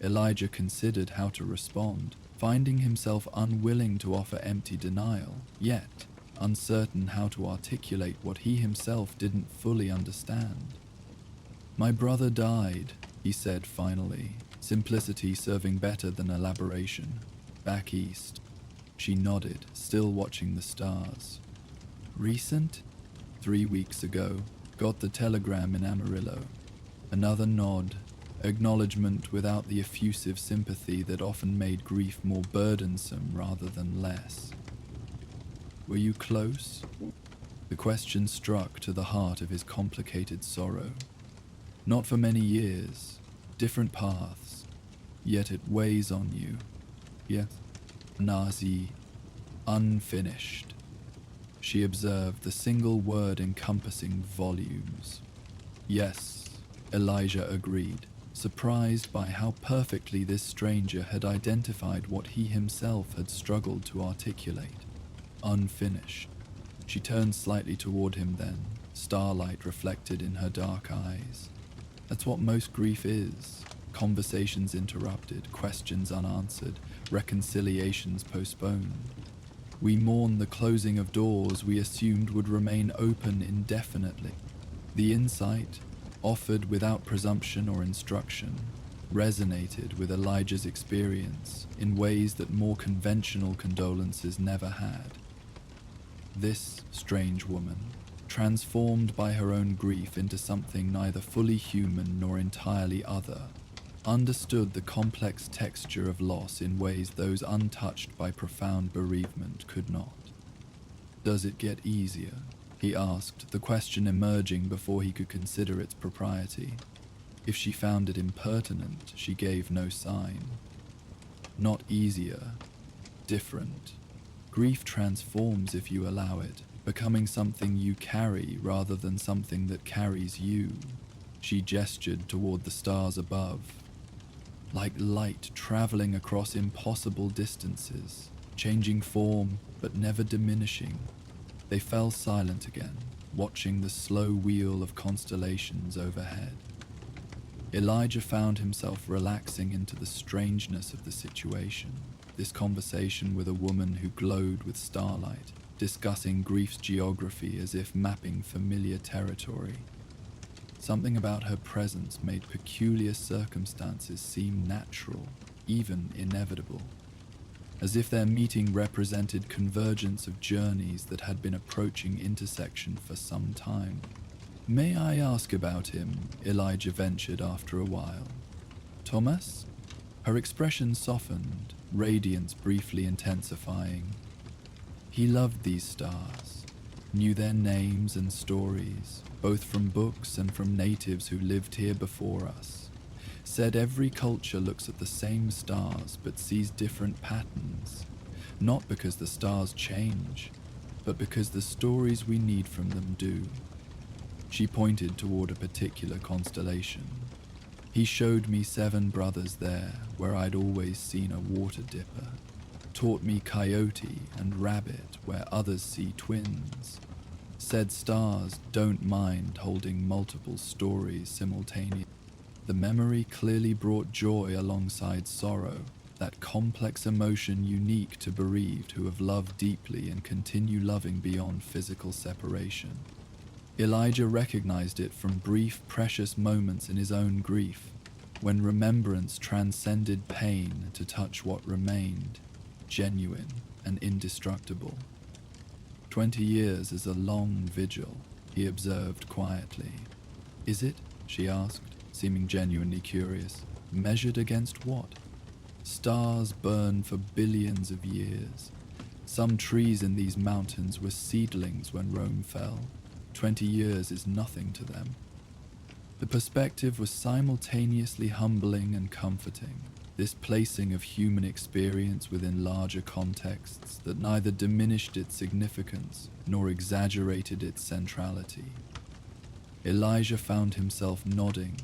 Elijah considered how to respond, finding himself unwilling to offer empty denial, yet uncertain how to articulate what he himself didn't fully understand. "My brother died," he said finally, simplicity serving better than elaboration. "Back east." She nodded, still watching the stars. "Recent?" 3 weeks ago. Got the telegram in Amarillo." Another nod, acknowledgement without the effusive sympathy that often made grief more burdensome rather than less. "Were you close?" The question struck to the heart of his complicated sorrow. "Not for many years, different paths, yet it weighs on you." "Yes." "Nazi, unfinished." She observed, the single word encompassing volumes. "Yes," Elijah agreed, surprised by how perfectly this stranger had identified what he himself had struggled to articulate. "Unfinished." She turned slightly toward him then, starlight reflected in her dark eyes. "That's what most grief is. Conversations interrupted, questions unanswered, reconciliations postponed. We mourn the closing of doors we assumed would remain open indefinitely." The insight, offered without presumption or instruction, resonated with Elijah's experience in ways that more conventional condolences never had. This strange woman, transformed by her own grief into something neither fully human nor entirely other, understood the complex texture of loss in ways those untouched by profound bereavement could not. "Does it get easier?" he asked, the question emerging before he could consider its propriety. If she found it impertinent, she gave no sign. "Not easier, different. Grief transforms if you allow it, becoming something you carry rather than something that carries you." She gestured toward the stars above. "Like light traveling across impossible distances, changing form but never diminishing." They fell silent again, watching the slow wheel of constellations overhead. Elijah found himself relaxing into the strangeness of the situation. This conversation with a woman who glowed with starlight, discussing grief's geography as if mapping familiar territory. Something about her presence made peculiar circumstances seem natural, even inevitable, as if their meeting represented convergence of journeys that had been approaching intersection for some time. "May I ask about him?" Elijah ventured after a while. "Thomas?" Her expression softened, radiance briefly intensifying. "He loved these stars, knew their names and stories, both from books and from natives who lived here before us. Said every culture looks at the same stars but sees different patterns, not because the stars change, but because the stories we need from them do." She pointed toward a particular constellation. "He showed me 7 brothers there, where I'd always seen a water dipper. Taught me coyote and rabbit, where others see twins. Said stars don't mind holding multiple stories simultaneously." The memory clearly brought joy alongside sorrow, that complex emotion unique to bereaved who have loved deeply and continue loving beyond physical separation. Elijah recognized it from brief, precious moments in his own grief, when remembrance transcended pain to touch what remained, genuine and indestructible. 20 years is a long vigil, he observed quietly. "Is it?" she asked, seeming genuinely curious. "Measured against what?" "Stars burn for billions of years. Some trees in these mountains were seedlings when Rome fell. 20 years is nothing to them." The perspective was simultaneously humbling and comforting, this placing of human experience within larger contexts that neither diminished its significance nor exaggerated its centrality. Elijah found himself nodding,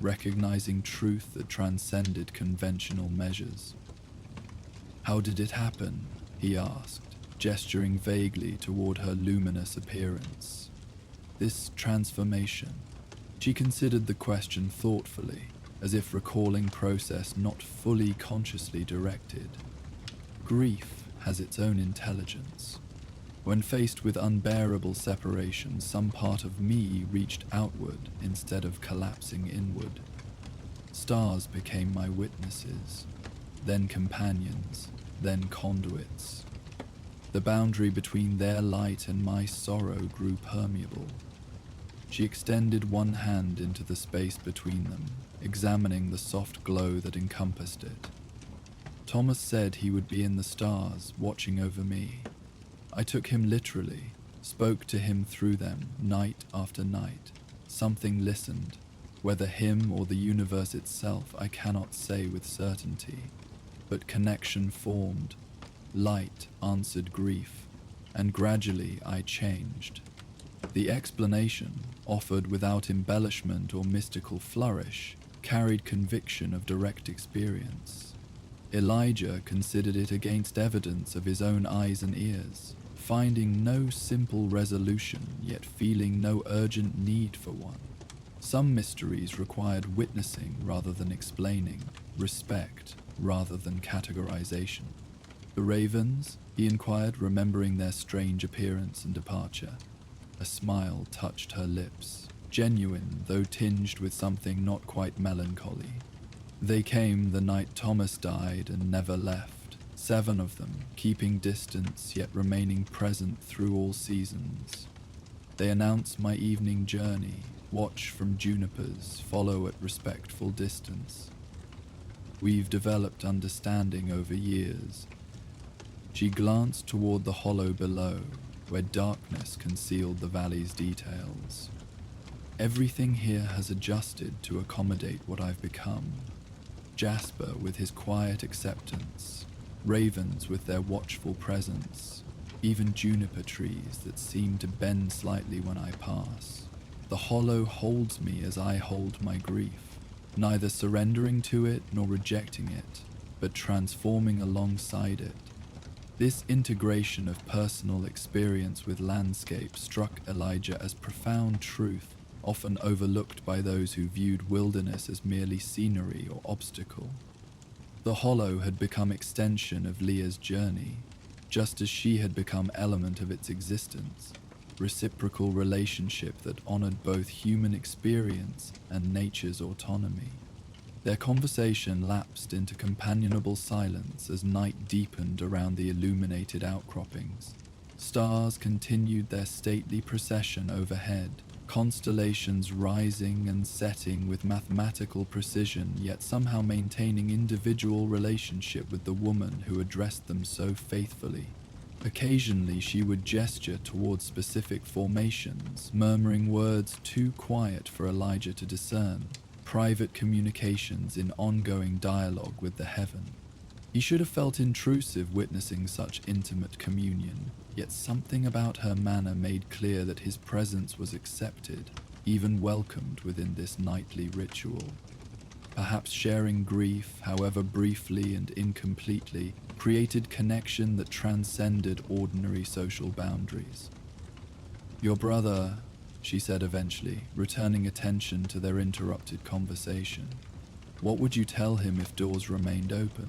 recognizing truth that transcended conventional measures. "How did it happen?" he asked, gesturing vaguely toward her luminous appearance. "This transformation." She considered the question thoughtfully, as if recalling process not fully consciously directed. "Grief has its own intelligence. When faced with unbearable separation, some part of me reached outward instead of collapsing inward. Stars became my witnesses, then companions, then conduits. The boundary between their light and my sorrow grew permeable." She extended one hand into the space between them, examining the soft glow that encompassed it. "Thomas said he would be in the stars, watching over me. I took him literally, spoke to him through them, night after night. Something listened. Whether him or the universe itself, I cannot say with certainty. But connection formed. Light answered grief, and gradually I changed." The explanation, offered without embellishment or mystical flourish, carried conviction of direct experience. Elijah considered it against evidence of his own eyes and ears, finding no simple resolution, yet feeling no urgent need for one. Some mysteries required witnessing rather than explaining, respect rather than categorization. "The ravens?" he inquired, remembering their strange appearance and departure. A smile touched her lips, genuine though tinged with something not quite melancholy. "They came the night Thomas died and never left. 7 of them, keeping distance yet remaining present through all seasons. They announce my evening journey, watch from junipers, follow at respectful distance. We've developed understanding over years." She glanced toward the hollow below, where darkness concealed the valley's details. "Everything here has adjusted to accommodate what I've become. Jasper with his quiet acceptance, ravens with their watchful presence, even juniper trees that seem to bend slightly when I pass. The hollow holds me as I hold my grief, neither surrendering to it nor rejecting it, but transforming alongside it." This integration of personal experience with landscape struck Elijah as profound truth, often overlooked by those who viewed wilderness as merely scenery or obstacle. The hollow had become extension of Leah's journey, just as she had become element of its existence, reciprocal relationship that honored both human experience and nature's autonomy. Their conversation lapsed into companionable silence as night deepened around the illuminated outcroppings. Stars continued their stately procession overhead, constellations rising and setting with mathematical precision, yet somehow maintaining individual relationship with the woman who addressed them so faithfully. Occasionally she would gesture towards specific formations, murmuring words too quiet for Elijah to discern, private communications in ongoing dialogue with the heaven. He should have felt intrusive witnessing such intimate communion, yet something about her manner made clear that his presence was accepted, even welcomed within this nightly ritual. Perhaps sharing grief, however briefly and incompletely, created connection that transcended ordinary social boundaries. "Your brother," she said eventually, returning attention to their interrupted conversation. "What would you tell him if doors remained open?"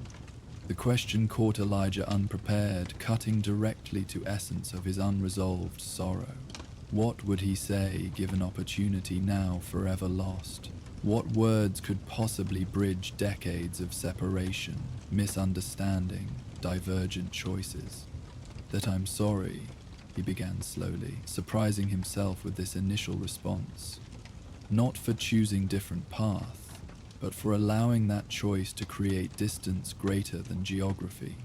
The question caught Elijah unprepared, cutting directly to essence of his unresolved sorrow. What would he say, given opportunity now forever lost? What words could possibly bridge decades of separation, misunderstanding, divergent choices? "That I'm sorry," he began slowly, surprising himself with this initial response. Not for choosing different paths, but for allowing that choice to create distance greater than geography,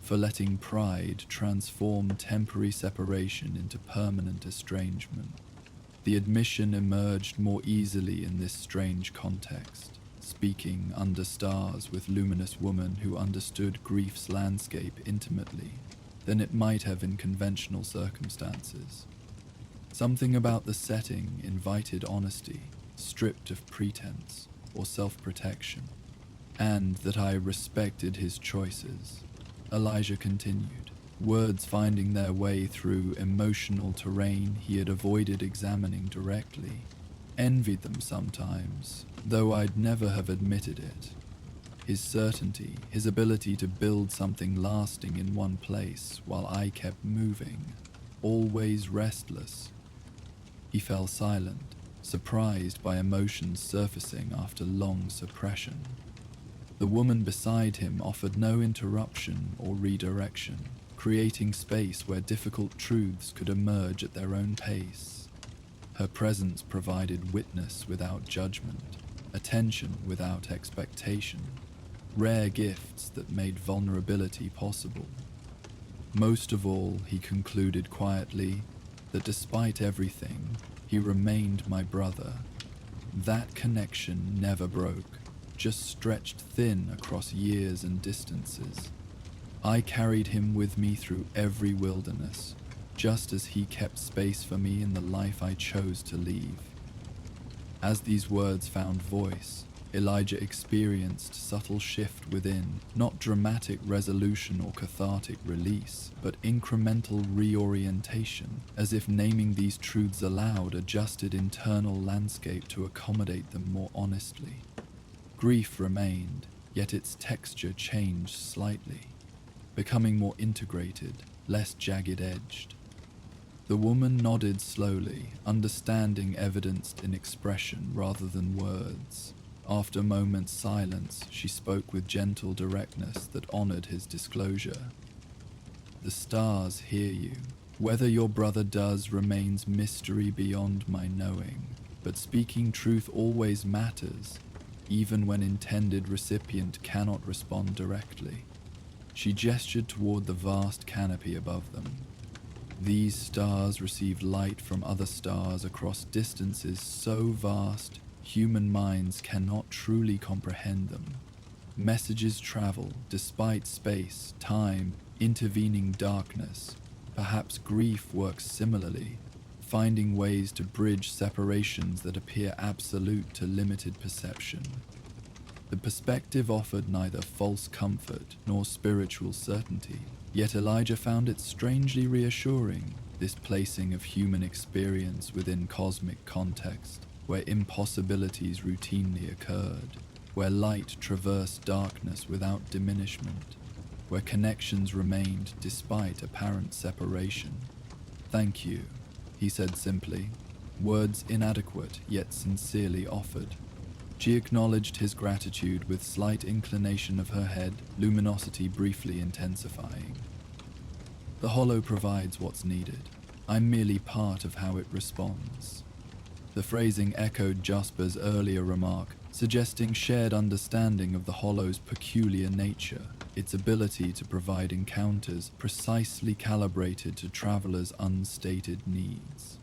for letting pride transform temporary separation into permanent estrangement. The admission emerged more easily in this strange context, speaking under stars with luminous woman who understood grief's landscape intimately, than it might have in conventional circumstances. Something about the setting invited honesty, stripped of pretense or self-protection, and that I respected his choices. Elijah continued, words finding their way through emotional terrain he had avoided examining directly. Envied them sometimes, though I'd never have admitted it. His certainty, his ability to build something lasting in one place while I kept moving, always restless. He fell silent, surprised by emotions surfacing after long suppression. The woman beside him offered no interruption or redirection, creating space where difficult truths could emerge at their own pace. Her presence provided witness without judgment, attention without expectation, rare gifts that made vulnerability possible. Most of all, he concluded quietly that despite everything, he remained my brother. That connection never broke, just stretched thin across years and distances. I carried him with me through every wilderness, just as he kept space for me in the life I chose to leave. As these words found voice, Elijah experienced subtle shift within, not dramatic resolution or cathartic release, but incremental reorientation, as if naming these truths aloud adjusted internal landscape to accommodate them more honestly. Grief remained, yet its texture changed slightly, becoming more integrated, less jagged-edged. The woman nodded slowly, understanding evidenced in expression rather than words. After a moment's silence, she spoke with gentle directness that honored his disclosure. "The stars hear you. Whether your brother does remains mystery beyond my knowing, but speaking truth always matters. even when intended recipient cannot respond directly. She gestured toward the vast canopy above them. These stars received light from other stars across distances so vast, human minds cannot truly comprehend them. Messages travel despite space, time, intervening darkness. Perhaps grief works similarly, finding ways to bridge separations that appear absolute to limited perception. The perspective offered neither false comfort nor spiritual certainty, yet Elijah found it strangely reassuring, this placing of human experience within cosmic context, where impossibilities routinely occurred, where light traversed darkness without diminishment, where connections remained despite apparent separation. "Thank you," he said simply, words inadequate yet sincerely offered. She acknowledged his gratitude with slight inclination of her head, luminosity briefly intensifying. "The hollow provides what's needed. I'm merely part of how it responds." The phrasing echoed Jasper's earlier remark, suggesting shared understanding of the hollow's peculiar nature, its ability to provide encounters precisely calibrated to travelers' unstated needs.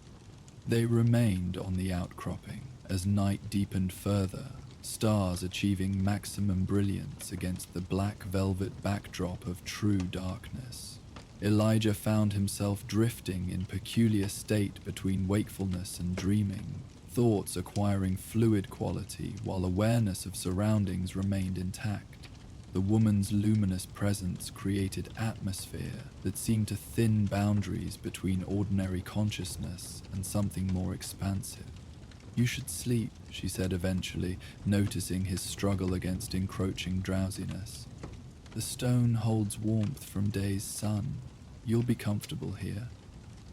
They remained on the outcropping as night deepened further, stars achieving maximum brilliance against the black velvet backdrop of true darkness. Elijah found himself drifting in peculiar state between wakefulness and dreaming, thoughts acquiring fluid quality while awareness of surroundings remained intact. The woman's luminous presence created atmosphere that seemed to thin boundaries between ordinary consciousness and something more expansive. "You should sleep," she said eventually, noticing his struggle against encroaching drowsiness. "The stone holds warmth from day's sun. You'll be comfortable here."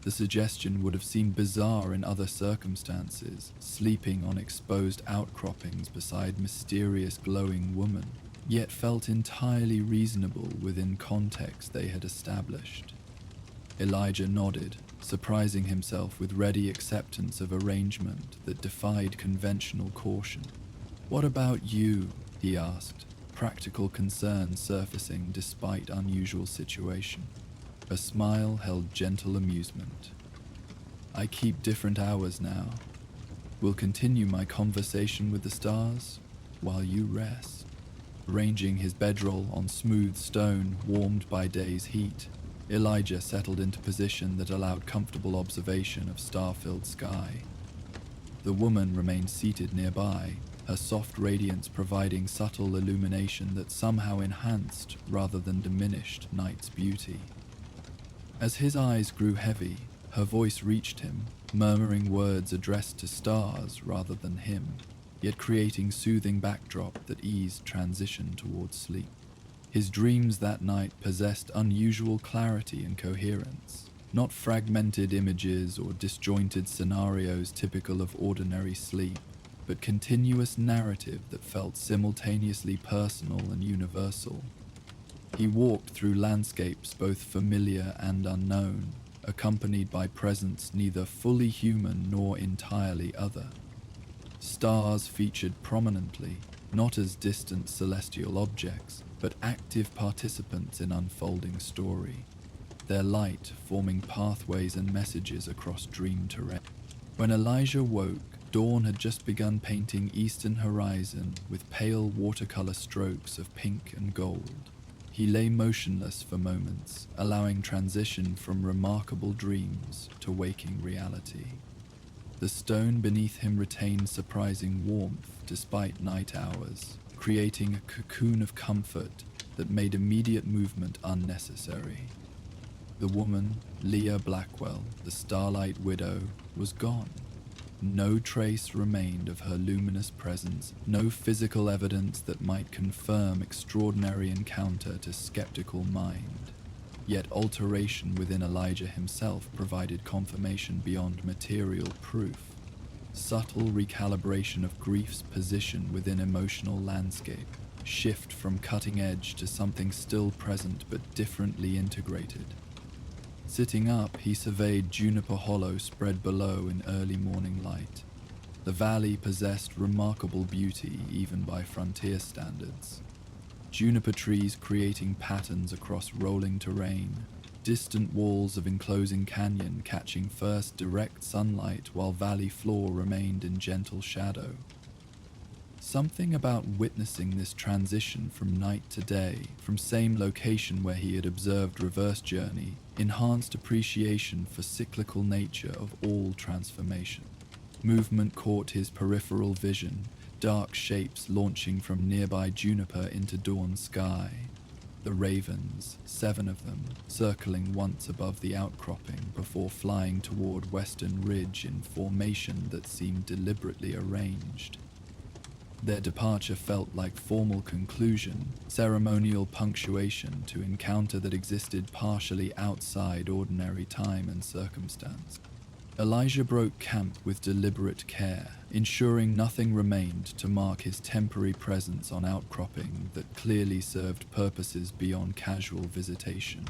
The suggestion would have seemed bizarre in other circumstances, sleeping on exposed outcroppings beside mysterious glowing woman, yet felt entirely reasonable within context they had established. Elijah nodded, surprising himself with ready acceptance of arrangement that defied conventional caution. "What about you?" he asked, practical concern surfacing despite unusual situation. A smile held gentle amusement. "I keep different hours now. Will continue my conversation with the stars while you rest." Ranging his bedroll on smooth stone warmed by day's heat, Elijah settled into position that allowed comfortable observation of star-filled sky. The woman remained seated nearby, her soft radiance providing subtle illumination that somehow enhanced rather than diminished night's beauty. As his eyes grew heavy, her voice reached him, murmuring words addressed to stars rather than him, yet creating soothing backdrop that eased transition towards sleep. His dreams that night possessed unusual clarity and coherence, not fragmented images or disjointed scenarios typical of ordinary sleep, but continuous narrative that felt simultaneously personal and universal. He walked through landscapes both familiar and unknown, accompanied by presence neither fully human nor entirely other. Stars featured prominently, not as distant celestial objects, but active participants in unfolding story, their light forming pathways and messages across dream terrain. When Elijah woke, dawn had just begun painting eastern horizon with pale watercolor strokes of pink and gold. He lay motionless for moments, allowing transition from remarkable dreams to waking reality. The stone beneath him retained surprising warmth despite night hours, creating a cocoon of comfort that made immediate movement unnecessary. The woman, Leah Blackwell, the Starlight Widow, was gone. No trace remained of her luminous presence, no physical evidence that might confirm extraordinary encounter to skeptical mind. Yet alteration within Elijah himself provided confirmation beyond material proof. Subtle recalibration of grief's position within emotional landscape, shift from cutting edge to something still present but differently integrated. Sitting up, he surveyed Juniper Hollow spread below in early morning light. The valley possessed remarkable beauty even by frontier standards. Juniper trees creating patterns across rolling terrain, distant walls of enclosing canyon catching first direct sunlight while valley floor remained in gentle shadow. Something about witnessing this transition from night to day, from same location where he had observed reverse journey, enhanced appreciation for cyclical nature of all transformation. Movement caught his peripheral vision, dark shapes launching from nearby juniper into dawn sky. The ravens, 7 of them, circling once above the outcropping before flying toward western ridge in formation that seemed deliberately arranged. Their departure felt like formal conclusion, ceremonial punctuation to encounter that existed partially outside ordinary time and circumstance. Elijah broke camp with deliberate care, ensuring nothing remained to mark his temporary presence on outcropping that clearly served purposes beyond casual visitation.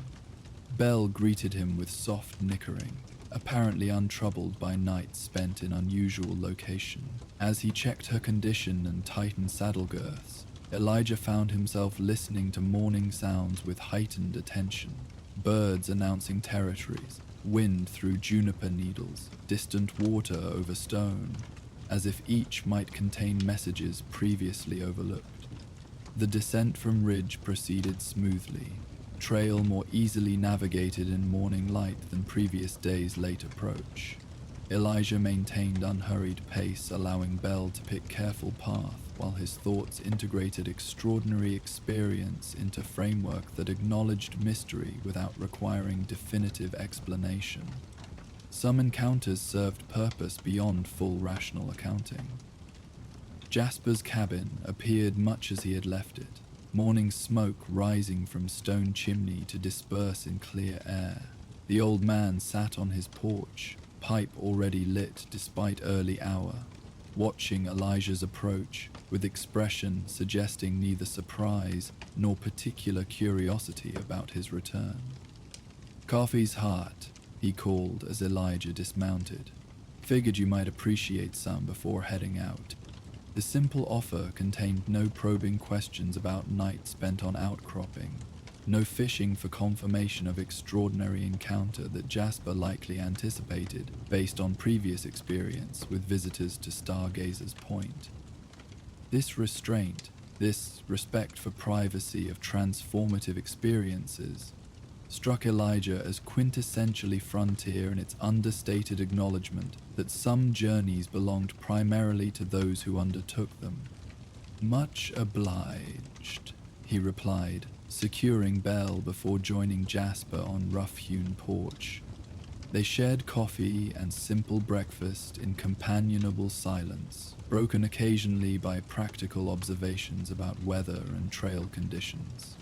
Belle greeted him with soft nickering, apparently untroubled by nights spent in unusual location. As he checked her condition and tightened saddle girths, Elijah found himself listening to morning sounds with heightened attention. Birds announcing territories, wind through juniper needles, distant water over stone, as if each might contain messages previously overlooked. The descent from ridge proceeded smoothly, trail more easily navigated in morning light than previous days' late approach. Elijah maintained unhurried pace, allowing Belle to pick careful path while his thoughts integrated extraordinary experience into framework that acknowledged mystery without requiring definitive explanation. Some encounters served purpose beyond full rational accounting. Jasper's cabin appeared much as he had left it, morning smoke rising from stone chimney to disperse in clear air. The old man sat on his porch, pipe already lit despite early hour, watching Elijah's approach with expression suggesting neither surprise nor particular curiosity about his return. "Coffee's hot," he called as Elijah dismounted. "Figured you might appreciate some before heading out." The simple offer contained no probing questions about nights spent on outcropping, no fishing for confirmation of extraordinary encounter that Jasper likely anticipated based on previous experience with visitors to Stargazer's Point. This restraint, this respect for privacy of transformative experiences, struck Elijah as quintessentially frontier in its understated acknowledgement that some journeys belonged primarily to those who undertook them. "Much obliged," he replied, securing Belle before joining Jasper on rough-hewn porch. They shared coffee and simple breakfast in companionable silence, broken occasionally by practical observations about weather and trail conditions.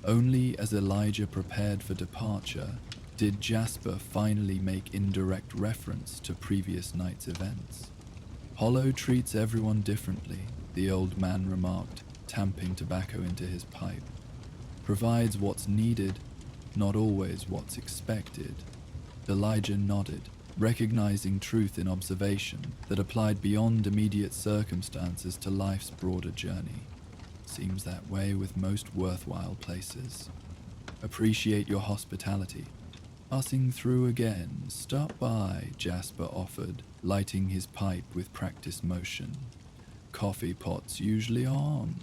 Only as Elijah prepared for departure did Jasper finally make indirect reference to previous night's events. "Hollow treats everyone differently," the old man remarked, tamping tobacco into his pipe. "Provides what's needed, not always what's expected." Elijah nodded, recognizing truth in observation that applied beyond immediate circumstances to life's broader journey. Seems that way with most worthwhile places. "Appreciate your hospitality. Passing through again, stop by," Jasper offered, lighting his pipe with practiced motion. "Coffee pot's usually on."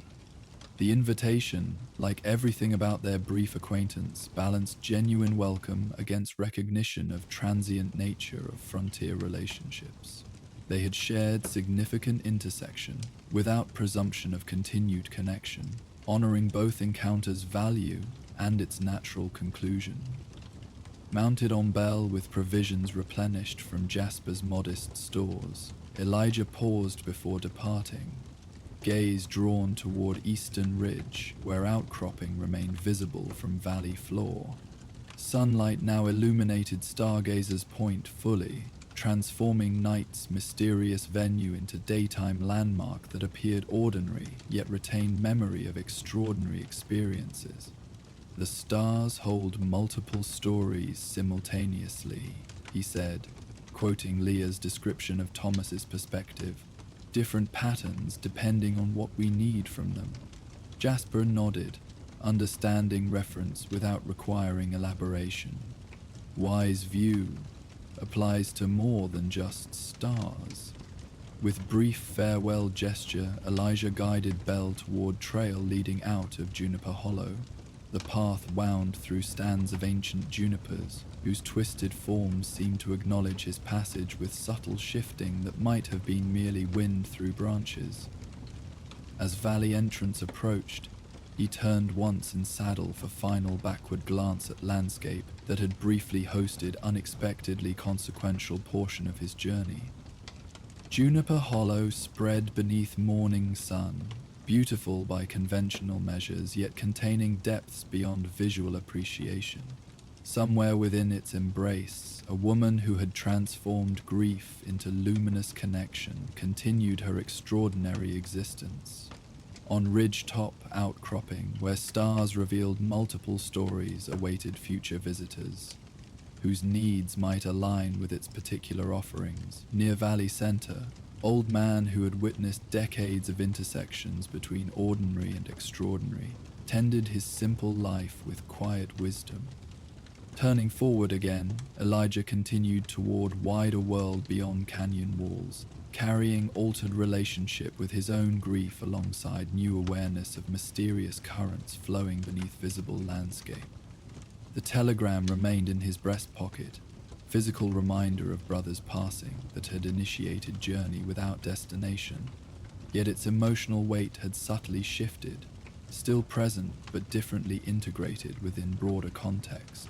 The invitation, like everything about their brief acquaintance, balanced genuine welcome against recognition of transient nature of frontier relationships. They had shared significant intersection, without presumption of continued connection, honoring both encounters' value and its natural conclusion. Mounted on Belle with provisions replenished from Jasper's modest stores, Elijah paused before departing, gaze drawn toward eastern ridge where outcropping remained visible from valley floor. Sunlight now illuminated Stargazer's Point fully, transforming night's mysterious venue into daytime landmark that appeared ordinary yet retained memory of extraordinary experiences. "The stars hold multiple stories simultaneously," he said, quoting Leah's description of Thomas's perspective, different patterns depending on what we need from them. Jasper nodded, understanding reference without requiring elaboration. Wise view applies to more than just stars. With brief farewell gesture, Elijah guided Belle toward trail leading out of Juniper Hollow. The path wound through stands of ancient junipers, whose twisted forms seemed to acknowledge his passage with subtle shifting that might have been merely wind through branches. As valley entrance approached, he turned once in saddle for final backward glance at landscape that had briefly hosted unexpectedly consequential portion of his journey. Juniper Hollow spread beneath morning sun, beautiful by conventional measures, yet containing depths beyond visual appreciation. Somewhere within its embrace, a woman who had transformed grief into luminous connection continued her extraordinary existence. On ridge-top outcropping, where stars revealed multiple stories awaited future visitors, whose needs might align with its particular offerings. Near Valley Center, old man who had witnessed decades of intersections between ordinary and extraordinary, tended his simple life with quiet wisdom. Turning forward again, Elijah continued toward wider world beyond canyon walls, carrying altered relationship with his own grief alongside new awareness of mysterious currents flowing beneath visible landscape. The telegram remained in his breast pocket, physical reminder of brother's passing that had initiated journey without destination, yet its emotional weight had subtly shifted, still present but differently integrated within broader context.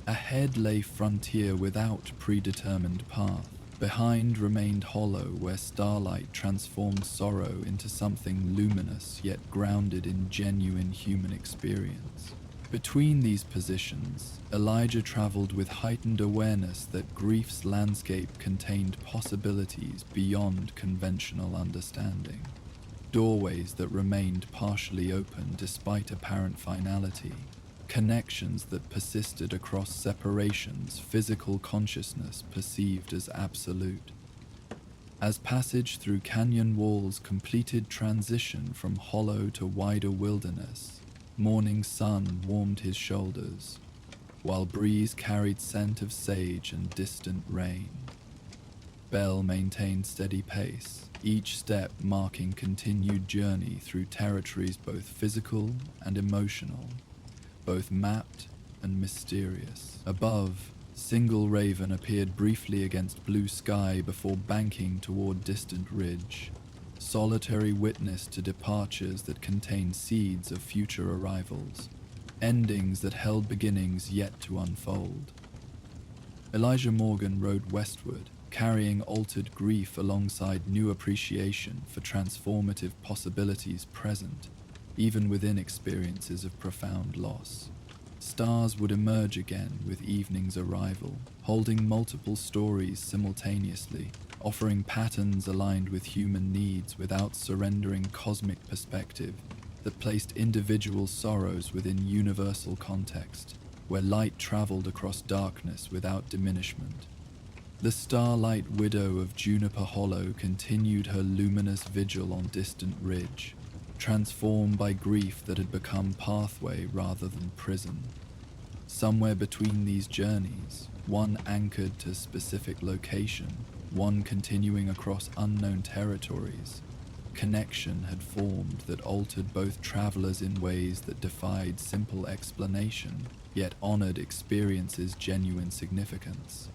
Ahead lay frontier without predetermined path. Behind remained hollow where starlight transformed sorrow into something luminous yet grounded in genuine human experience. Between these positions, Elijah traveled with heightened awareness that grief's landscape contained possibilities beyond conventional understanding. Doorways that remained partially open despite apparent finality. Connections that persisted across separations physical consciousness perceived as absolute. As passage through canyon walls completed transition from hollow to wider wilderness, morning sun warmed his shoulders, while breeze carried scent of sage and distant rain. Belle maintained steady pace, each step marking continued journey through territories both physical and emotional, both mapped and mysterious. Above, single raven appeared briefly against blue sky before banking toward distant ridge, solitary witness to departures that contained seeds of future arrivals, endings that held beginnings yet to unfold. Elijah Morgan rode westward, carrying altered grief alongside new appreciation for transformative possibilities present, even within experiences of profound loss. Stars would emerge again with evening's arrival, holding multiple stories simultaneously, offering patterns aligned with human needs without surrendering cosmic perspective that placed individual sorrows within universal context, where light traveled across darkness without diminishment. The starlight widow of Juniper Hollow continued her luminous vigil on distant ridge, transformed by grief that had become pathway rather than prison. Somewhere between these journeys, one anchored to specific location, one continuing across unknown territories, connection had formed that altered both travelers in ways that defied simple explanation, yet honored experience's genuine significance.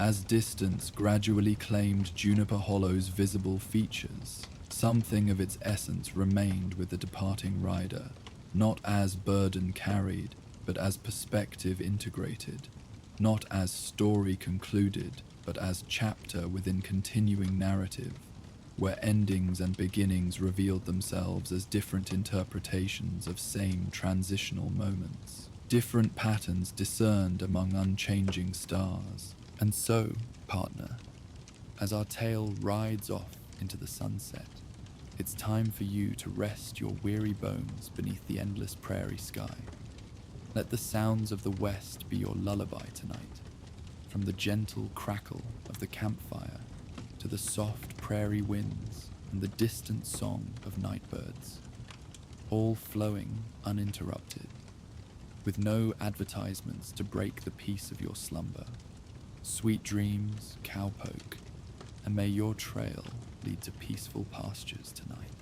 As distance gradually claimed Juniper Hollow's visible features, something of its essence remained with the departing rider, not as burden carried, but as perspective integrated, not as story concluded, but as chapter within continuing narrative, where endings and beginnings revealed themselves as different interpretations of same transitional moments, different patterns discerned among unchanging stars. And so, partner, as our tale rides off into the sunset, it's time for you to rest your weary bones beneath the endless prairie sky. Let the sounds of the West be your lullaby tonight, from the gentle crackle of the campfire to the soft prairie winds and the distant song of nightbirds, all flowing uninterrupted, with no advertisements to break the peace of your slumber. Sweet dreams, cowpoke, and may your trail lead to peaceful pastures tonight.